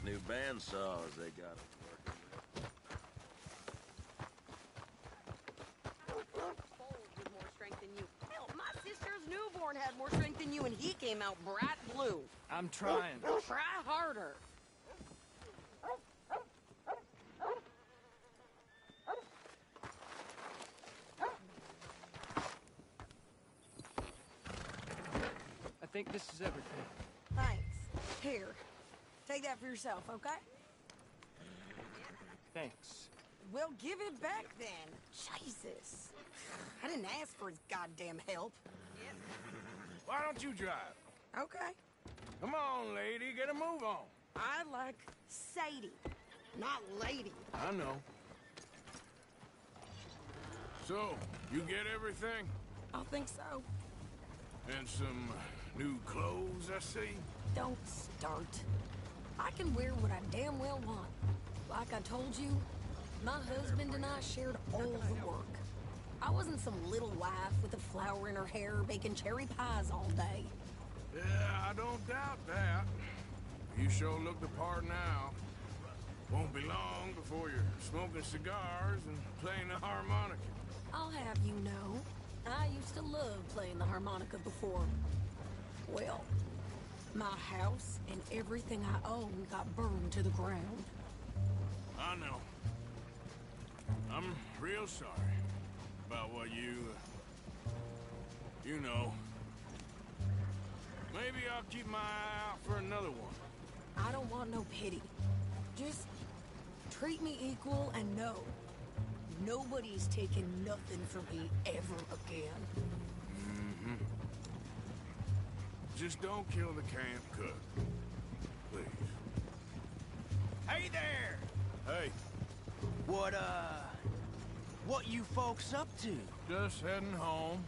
New bandsaws they got us working with. With more strength than you. Hell, my sister's newborn had more strength than you, and he came out bright blue. I'm trying. Try harder. I think this is everything. Thanks. Here. Take that for yourself, okay? Thanks. Well, give it back then. Jesus. I didn't ask for his goddamn help. Why don't you drive? Okay. Come on, lady, get a move on. I like Sadie, not lady. I know. So, you get everything? I think so. And some new clothes, I see? Don't start. I can wear what I damn well want. Like I told you, my husband and I shared all the work. I wasn't some little wife with a flower in her hair baking cherry pies all day. Yeah, I don't doubt that. You sure look the part now. Won't be long before you're smoking cigars and playing the harmonica. I'll have you know, I used to love playing the harmonica before. Well, my house and everything I own got burned to the ground. I know. I'm real sorry about what you know. Maybe I'll keep my eye out for another one. I don't want no pity. Just treat me equal and know nobody's taking nothing from me ever again. Mm-hmm. Just don't kill the camp cook. Please. Hey there! Hey. What you folks up to? Just heading home.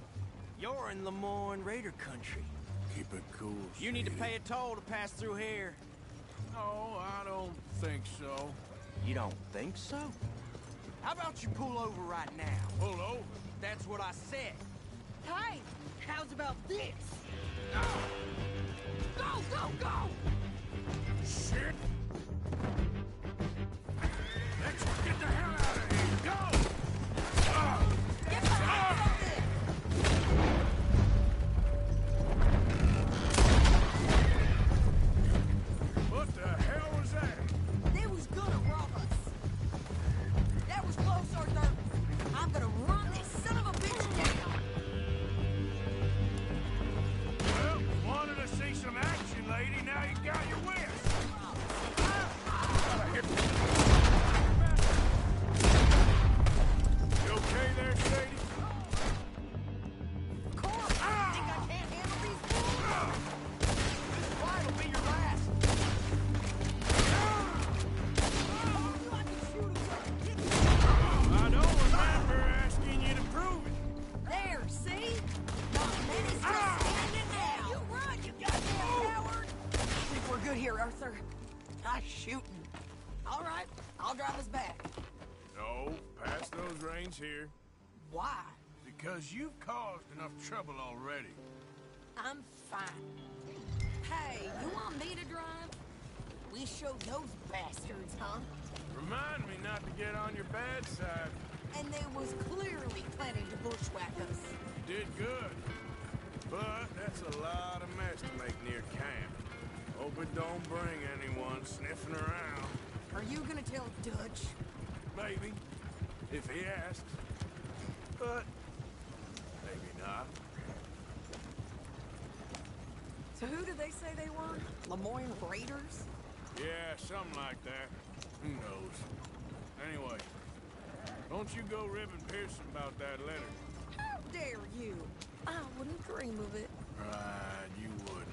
You're in Lemoyne Raider country. Keep it cool, You need to Sadie. pay a toll to pass through here. No, I don't think so. You don't think so? How about you pull over right now? Pull over? That's what I said. Hey, how's about this? Go, go, go! Shit! Let's get the hell out of here! Go! Get the hell out of there! What the hell was that? They was gonna rob us. That was close, Arthur. I'm gonna run this son of a bitch down. lady. Now you got your wish. You okay there, Sadie? Corp, think I can't handle these fools? This fight will be your last. I don't remember asking you to prove it. There, see? Not many still standing now. You run, you goddamn coward! I think we're good here, Arthur. Nice shooting. All right, I'll drive us back. No, pass those reins here. Why? Because you've caused enough trouble already. I'm fine. Hey, you want me to drive? We show those bastards, huh? Remind me not to get on your bad side. And they was clearly planning to bushwhack us. You did good. But that's a lot of mess to make near camp. Hope it don't bring anyone sniffing around. Are you gonna tell Dutch? Maybe. If he asks. But maybe not. So who did they say they were? Lemoyne Raiders? Yeah, something like that. Who knows? Anyway, don't you go ribbing Pearson about that letter. How dare you? I wouldn't dream of it. Right, you wouldn't.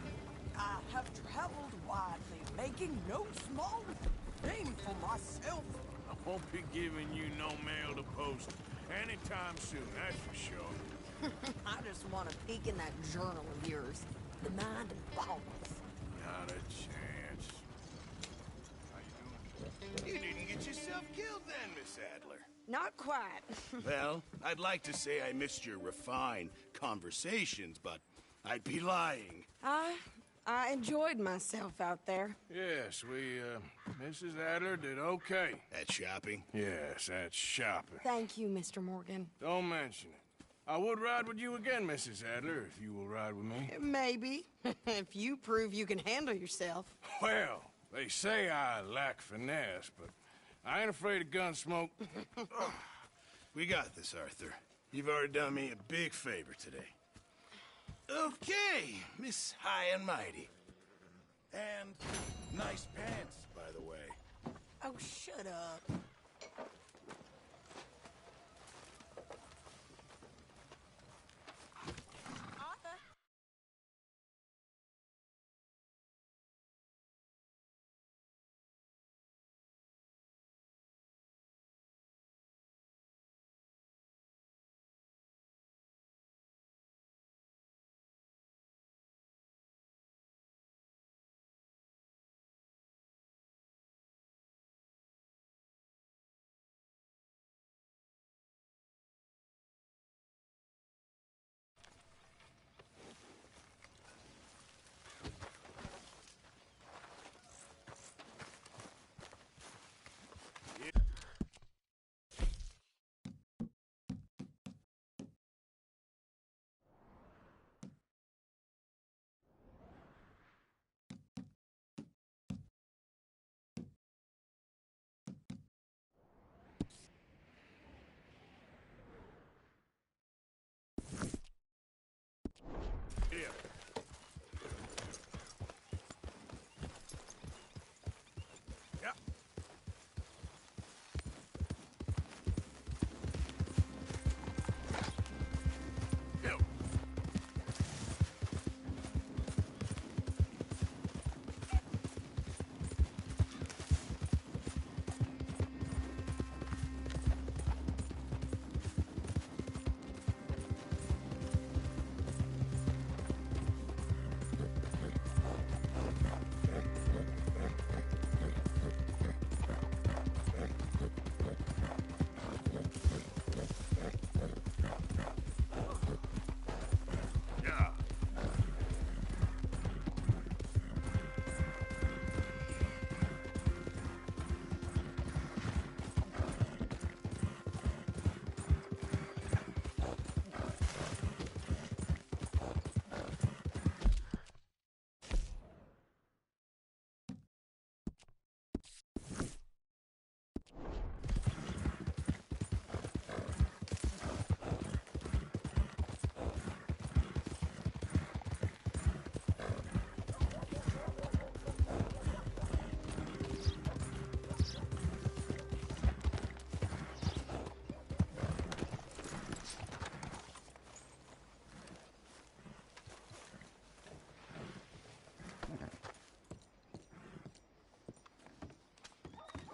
I have traveled widely, making no small name for myself. I won't be giving you no mail to post anytime soon, that's for sure. I just want to peek in that journal of yours. The mind of balls. Not a chance. You didn't get yourself killed then, Miss Adler. Not quite. Well, I'd like to say I missed your refined conversations, but I'd be lying. I enjoyed myself out there. Yes, Mrs. Adler did okay. At shopping? Yes, at shopping. Thank you, Mr. Morgan. Don't mention it. I would ride with you again, Mrs. Adler, if you will ride with me. Maybe. If you prove you can handle yourself. Well, they say I lack finesse, but I ain't afraid of gun smoke. We got this, Arthur. You've already done me a big favor today. Okay, Miss High and Mighty. And nice pants, by the way. Oh, shut up.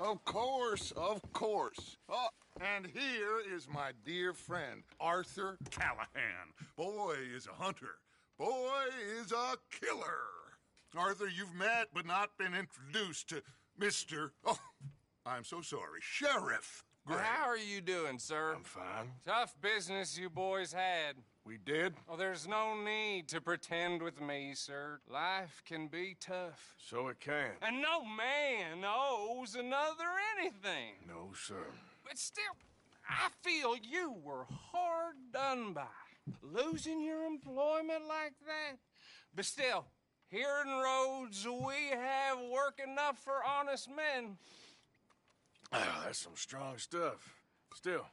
Of course, of course. Oh, and here is my dear friend, Arthur Callahan. Boy is a hunter. Boy is a killer. Arthur, you've met but not been introduced to Mr. Oh, I'm so sorry, Sheriff Gray. How are you doing, sir? I'm fine. Tough business you boys had. We did? Oh, there's no need to pretend with me, sir. Life can be tough. So it can. And no man owes another anything. No, sir. But still, I feel you were hard done by. Losing your employment like that. But still, here in Rhodes, we have work enough for honest men. Ah, that's some strong stuff. Still,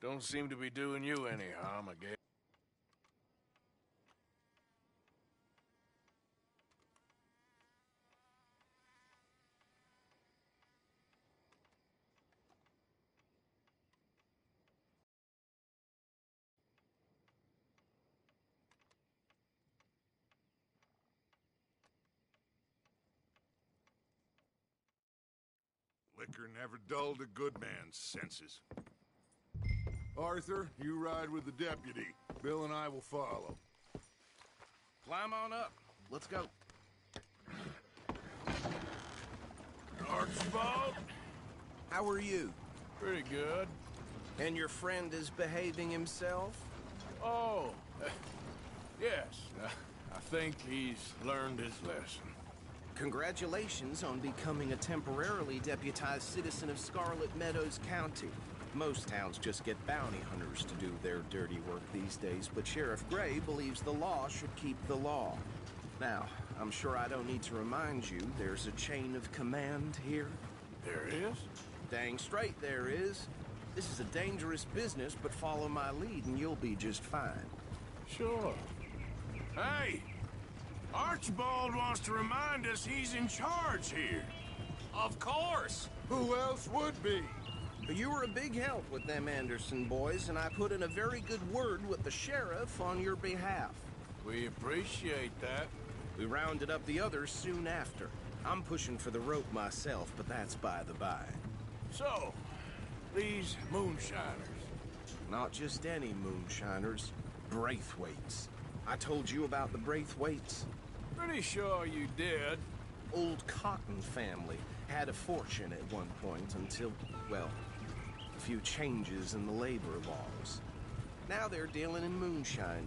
don't seem to be doing you any harm, I guess. Liquor never dulled a good man's senses. Arthur, you ride with the deputy. Bill and I will follow. Climb on up. Let's go. Archibald? How are you? Pretty good. And your friend is behaving himself? Oh, yes. I think he's learned his lesson. Congratulations on becoming a temporarily deputized citizen of Scarlet Meadows County. Most towns just get bounty hunters to do their dirty work these days, but Sheriff Gray believes the law should keep the law. Now, I'm sure I don't need to remind you, there's a chain of command here. There is? Dang straight there is. This is a dangerous business, but follow my lead and you'll be just fine. Sure. Hey! Archibald wants to remind us he's in charge here. Of course! Who else would be? You were a big help with them Anderson boys, and I put in a very good word with the sheriff on your behalf. We appreciate that. We rounded up the others soon after. I'm pushing for the rope myself, but that's by the by. So, these moonshiners. Not just any moonshiners, Braithwaites. I told you about the Braithwaites? Pretty sure you did. Old Cotton family had a fortune at one point until, well, a few changes in the labor laws. Now they're dealing in moonshine.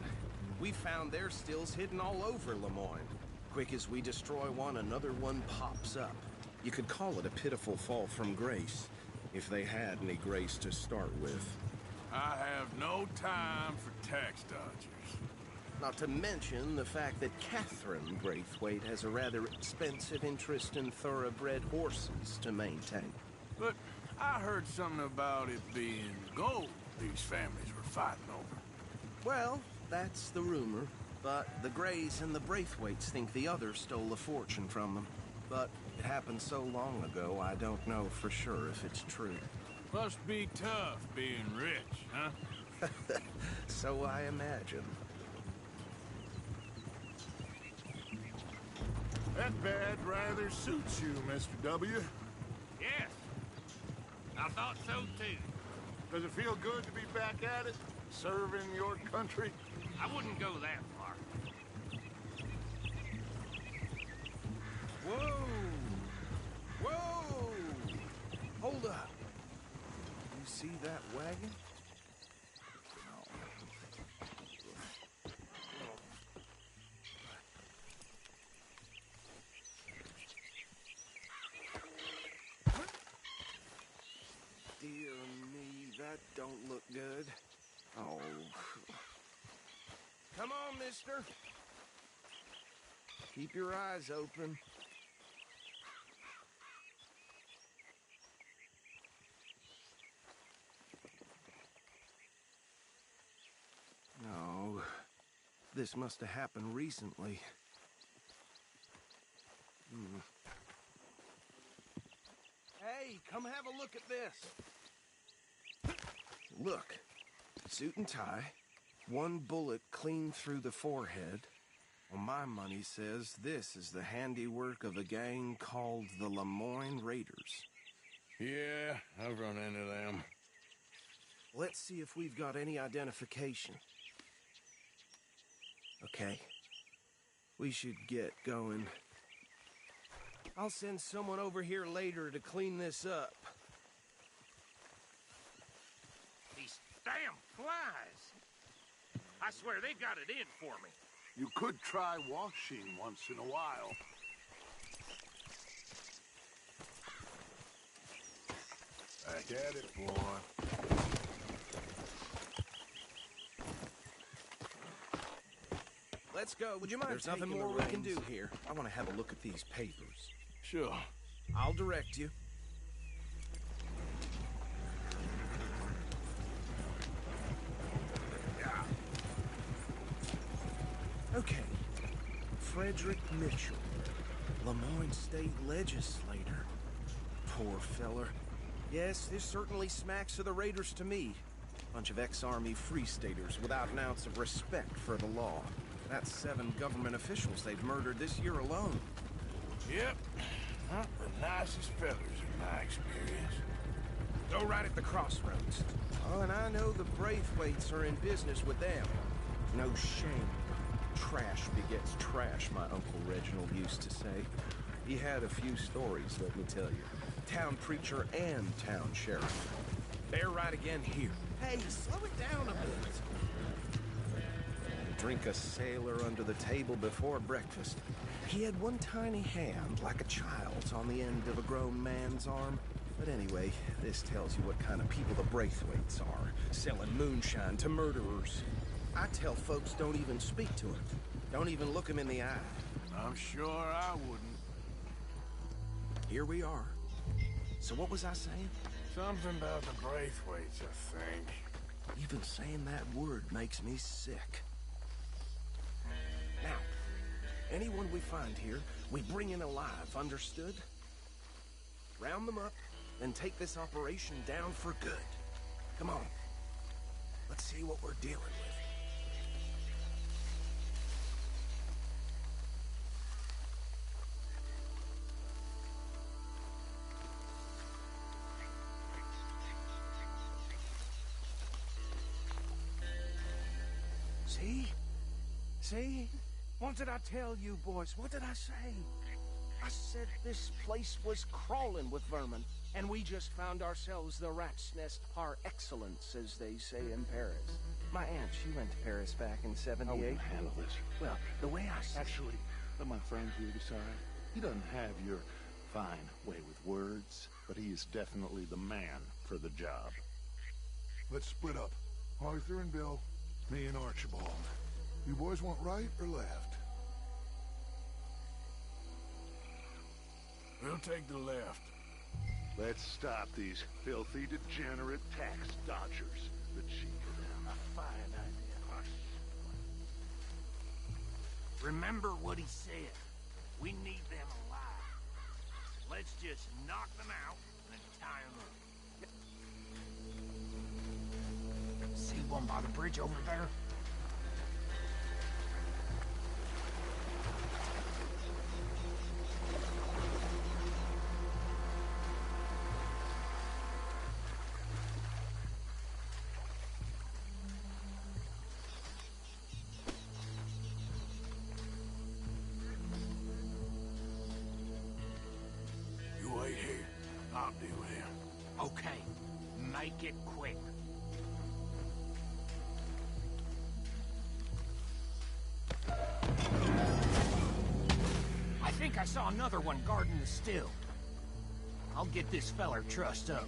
We found their stills hidden all over Lemoyne. Quick as we destroy one, another one pops up. You could call it a pitiful fall from grace, if they had any grace to start with. I have no time for tax dodgers. Not to mention the fact that Catherine Braithwaite has a rather expensive interest in thoroughbred horses to maintain. But I heard something about it being gold these families were fighting over. Well, that's the rumor. But the Grays and the Braithwaites think the others stole a fortune from them. But it happened so long ago, I don't know for sure if it's true. Must be tough being rich, huh? So I imagine. That bad rather suits you, Mr. W. Yes. I thought so, too. Does it feel good to be back at it? Serving your country? I wouldn't go that far. Whoa! Whoa! Hold up. You see that wagon? Dear me, that don't look good. Oh. Come on, mister. Keep your eyes open. No. This must have happened recently. Hey, come have a look at this. Look. Suit and tie. One bullet clean through the forehead. Well, my money says this is the handiwork of a gang called the Lemoyne Raiders. Yeah, I've run into them. Let's see if we've got any identification. Okay. We should get going. I'll send someone over here later to clean this up. These damn flies! I swear they got it in for me. You could try washing once in a while. Back at it, boy. Let's go. Would you mind There's nothing more we can do here. I want to have a look at these papers. Sure. I'll direct you. Okay. Frederick Mitchell, Lemoyne State Legislator. Poor feller. Yes, this certainly smacks of the Raiders to me. Bunch of ex-Army Free Staters without an ounce of respect for the law. That's 7 government officials they've murdered this year alone. Yep. Not the nicest fellers in my experience. Go right at the crossroads. Oh, and I know the Braithwaites are in business with them. No shame. Trash begets trash, my Uncle Reginald used to say. He had a few stories, let me tell you. Town preacher and town sheriff. They're right again here. Hey, slow it down a bit. Drink a sailor under the table before breakfast. He had one tiny hand, like a child's, on the end of a grown man's arm. But anyway, this tells you what kind of people the Braithwaites are, selling moonshine to murderers. I tell folks don't even speak to him. Don't even look him in the eye. I'm sure I wouldn't. Here we are. So what was I saying? Something about the Braithwaites, I think. Even saying that word makes me sick. Now, anyone we find here, we bring in alive, understood? Round them up, and take this operation down for good. Come on. Let's see what we're dealing with. See? See? What did I tell you, boys? What did I say? I said this place was crawling with vermin, and we just found ourselves the rat's nest par excellence, as they say in Paris. My aunt, she went to Paris back in '78. How will you handle this? Well, the way I... Actually, let my friend here decide. He doesn't have your fine way with words, but he is definitely the man for the job. Let's split up. Arthur and Bill, me and Archibald. You boys want right or left? We'll take the left. Let's stop these filthy, degenerate tax dodgers. The chief of them. A fine idea. Remember what he said. We need them alive. Let's just knock them out and tie them up. See one by the bridge over there? I'll deal with him. Okay, make it quick. I think I saw another one guarding the still. I'll get this feller trussed up.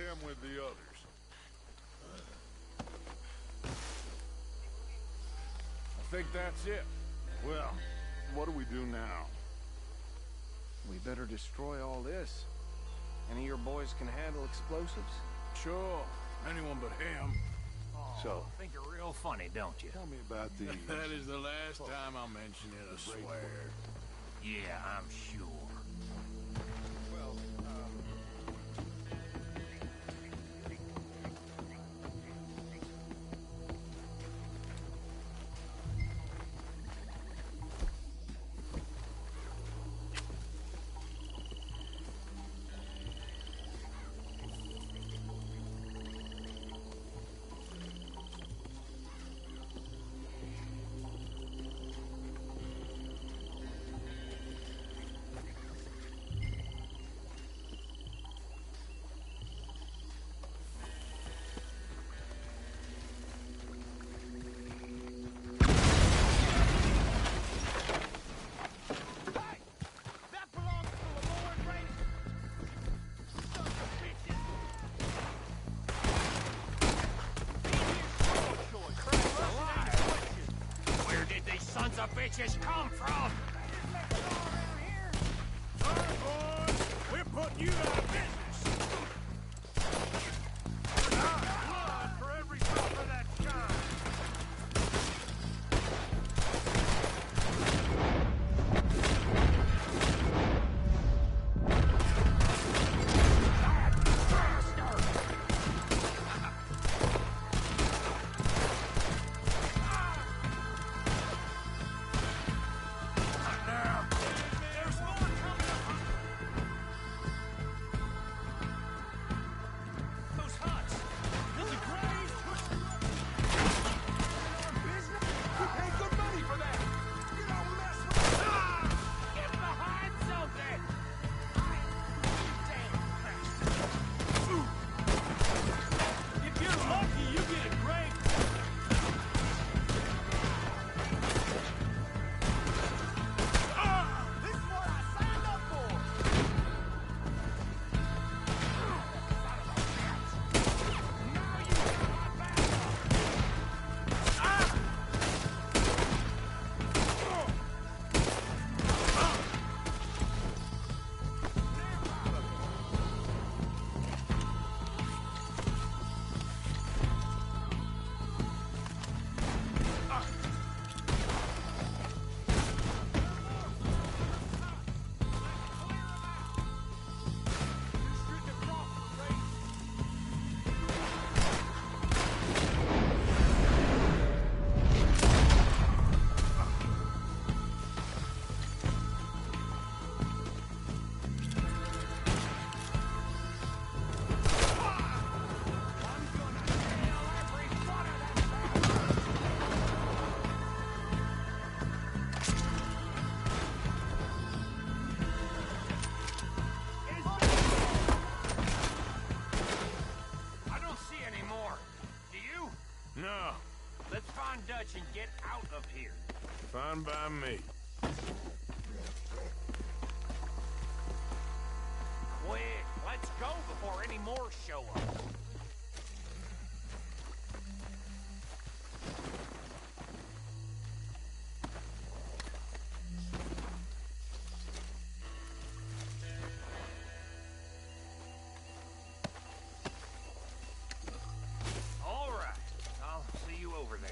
them with the others. I think that's it. Well, what do we do now? We better destroy all this. Any of your boys can handle explosives? Sure. Anyone but him. So, Think you're real funny, don't you? tell me about these. That is the last time I'll mention it, I swear. Yeah, I'm sure. Where did these sons of bitches come from? Sorry, boys. We're putting you out of business. Blood for every drop of that shine. Dutch and get out of here. Fine by me. Quick, let's go before any more show up. All right, I'll see you over there.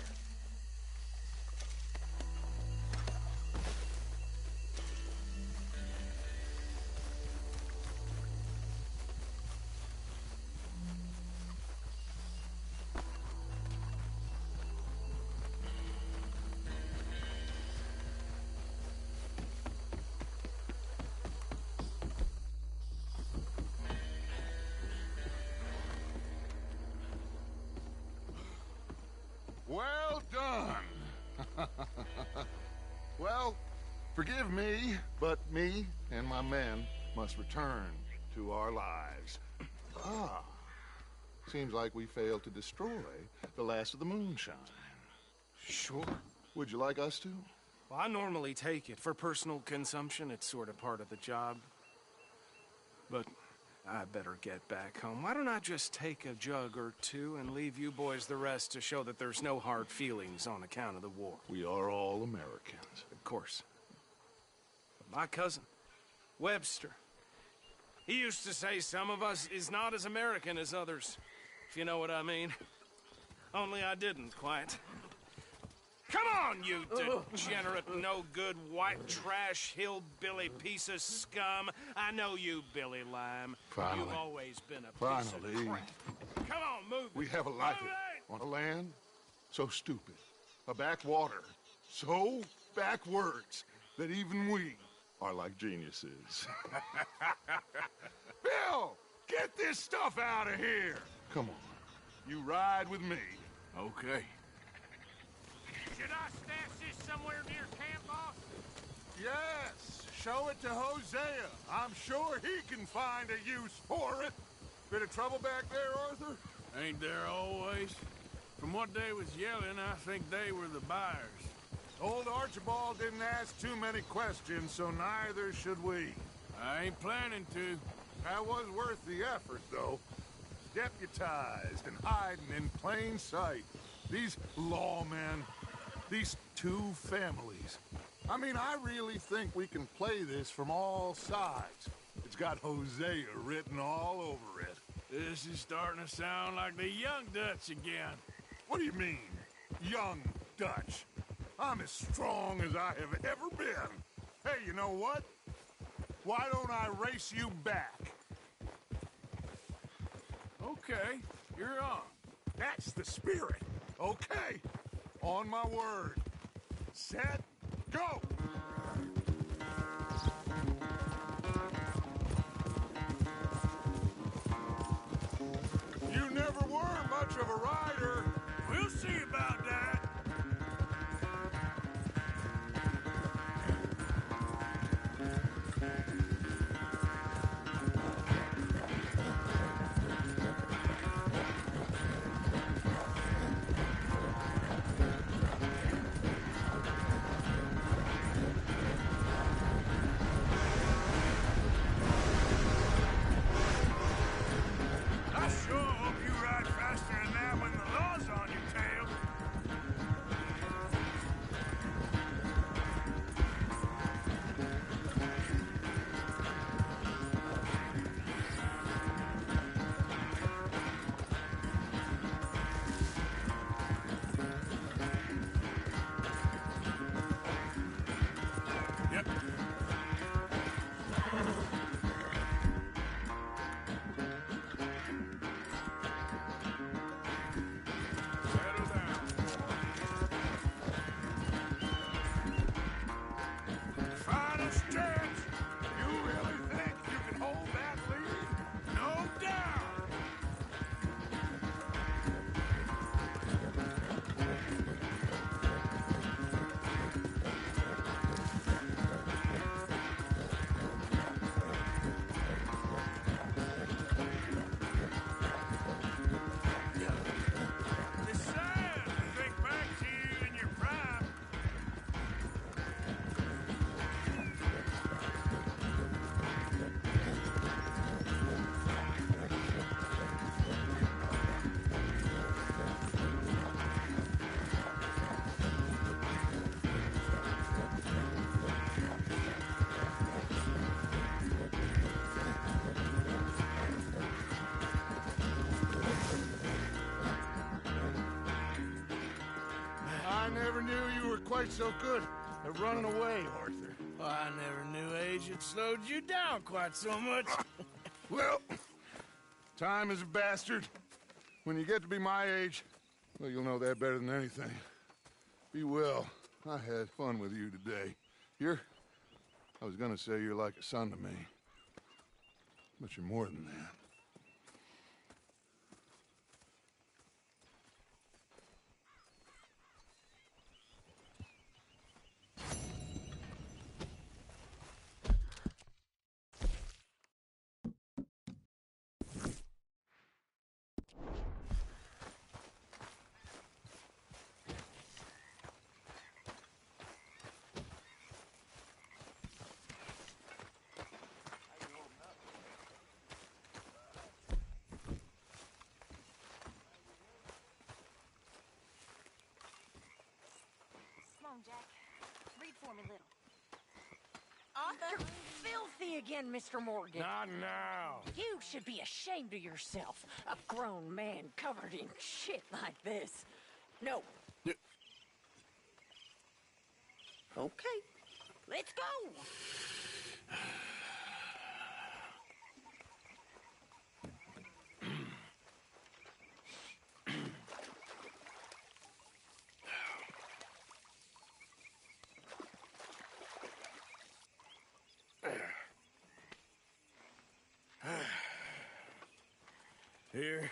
Well done. Well, forgive me, but me and my men must return to our lives. Ah, seems like we failed to destroy the last of the moonshine. Sure. Would you like us to? Well, I normally take it. For personal consumption, it's sort of part of the job. But I better get back home. Why don't I just take a jug or two and leave you boys the rest to show that there's no hard feelings on account of the war? We are all Americans. Of course. But my cousin, Webster, he used to say some of us is not as American as others, if you know what I mean. Only I didn't quite. Come on, you degenerate, no-good, white trash, hillbilly piece of scum. I know you, Billy Lime. Finally. You've always been a piece of crap. Come on, move it. We have a life on a land so stupid, a backwater so backwards that even we are like geniuses. Bill, get this stuff out of here. Come on, you ride with me. Okay. Should I stash this somewhere near camp, boss? Yes, show it to Hosea. I'm sure he can find a use for it. Bit of trouble back there, Arthur? Ain't there always? From what they was yelling, I think they were the buyers. Old Archibald didn't ask too many questions, so neither should we. I ain't planning to. That was worth the effort, though. Deputized and hiding in plain sight. These lawmen, these two families. I mean, I really think we can play this from all sides. It's got Hosea written all over it. This is starting to sound like the Young Dutch again. What do you mean, Young Dutch? I'm as strong as I have ever been. Hey, you know what? Why don't I race you back? Okay, you're on. That's the spirit. Okay, on my word. Set, go! You never were much of a rider. We'll see about that. I sure hope you ride faster than that when the law's on your tail. Yep. Settle down. Final stretch. You really think you can hold that lead? No doubt. It's sad to think back to you in your prime. I never knew you were quite so good at running away, Arthur. I never knew age had slowed you down quite so much. Well, time is a bastard. When you get to be my age, well, you'll know that better than anything. Be well. I had fun with you today. I was gonna say you're like a son to me. But you're more than that. me little. You're filthy again, Mr. Morgan. Not now. You should be ashamed of yourself. A grown man covered in shit like this. No. Okay. Let's go. Here.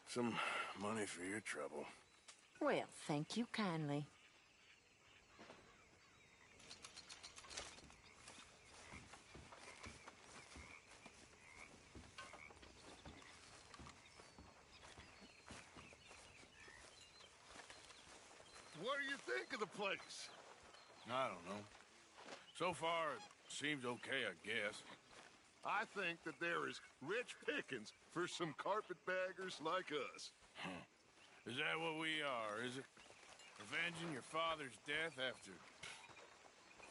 Some money for your trouble. Well, thank you kindly. What do you think of the place? I don't know. So far, it seems okay, I guess. I think that there is rich pickings for some carpetbaggers like us. Is that what we are, is it? Avenging your father's death after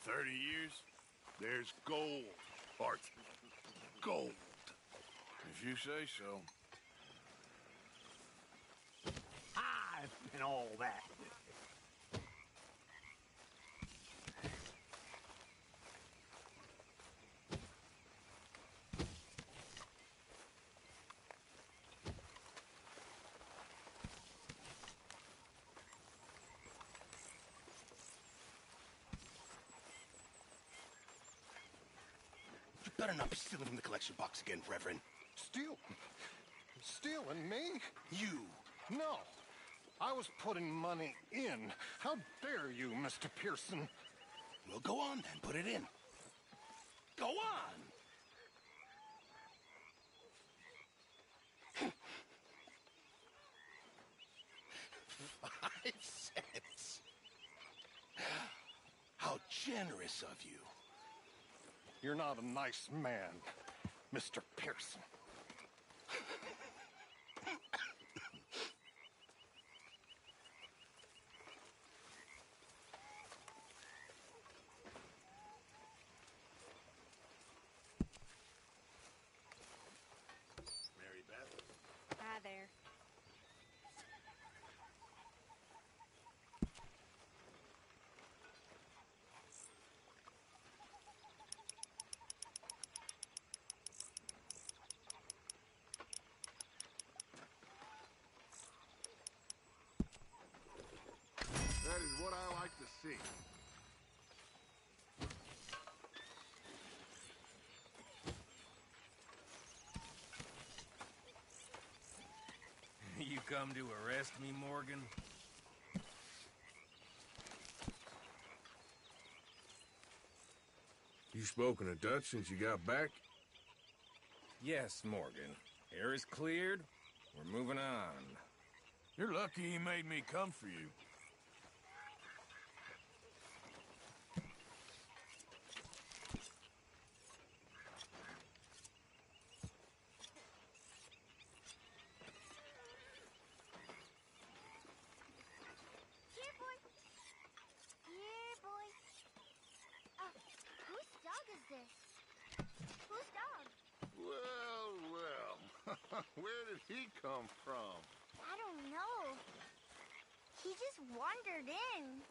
30 years? There's gold, Art. Gold. If you say so. And all that. You better not be stealing from the collection box again, Reverend. Steal? Stealing me? You. No. I was putting money in. How dare you, Mr. Pearson? Well, go on then. Put it in. Go on! 5 cents. How generous of you. You're not a nice man, Mr. Pearson. Mary Beth? Hi there. That is what I like to see. You come to arrest me, Morgan? You spoken to Dutch since you got back? Yes, Morgan. Air is cleared. We're moving on. You're lucky he made me come for you. Here, boy. Here, boy. Whose dog is this? Whose dog? Well, well. Where did he come from? I don't know. He just wandered in.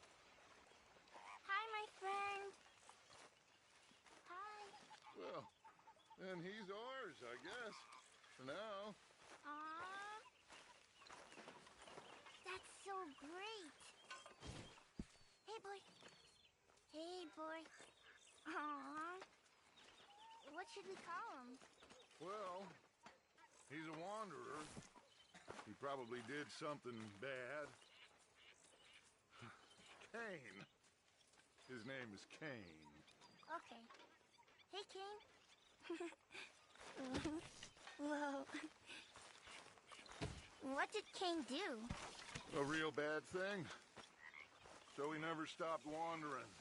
Hi, my friend. Hi. Well, then he's ours, I guess. For now. Aww. That's so great. Hey, boy. Hey, boy. Aww. What should we call him? Well, he's a wanderer. He probably did something bad. Kane. His name is Kane. Okay. Hey, Kane. Whoa. What did Kane do? A real bad thing. So he never stopped wandering.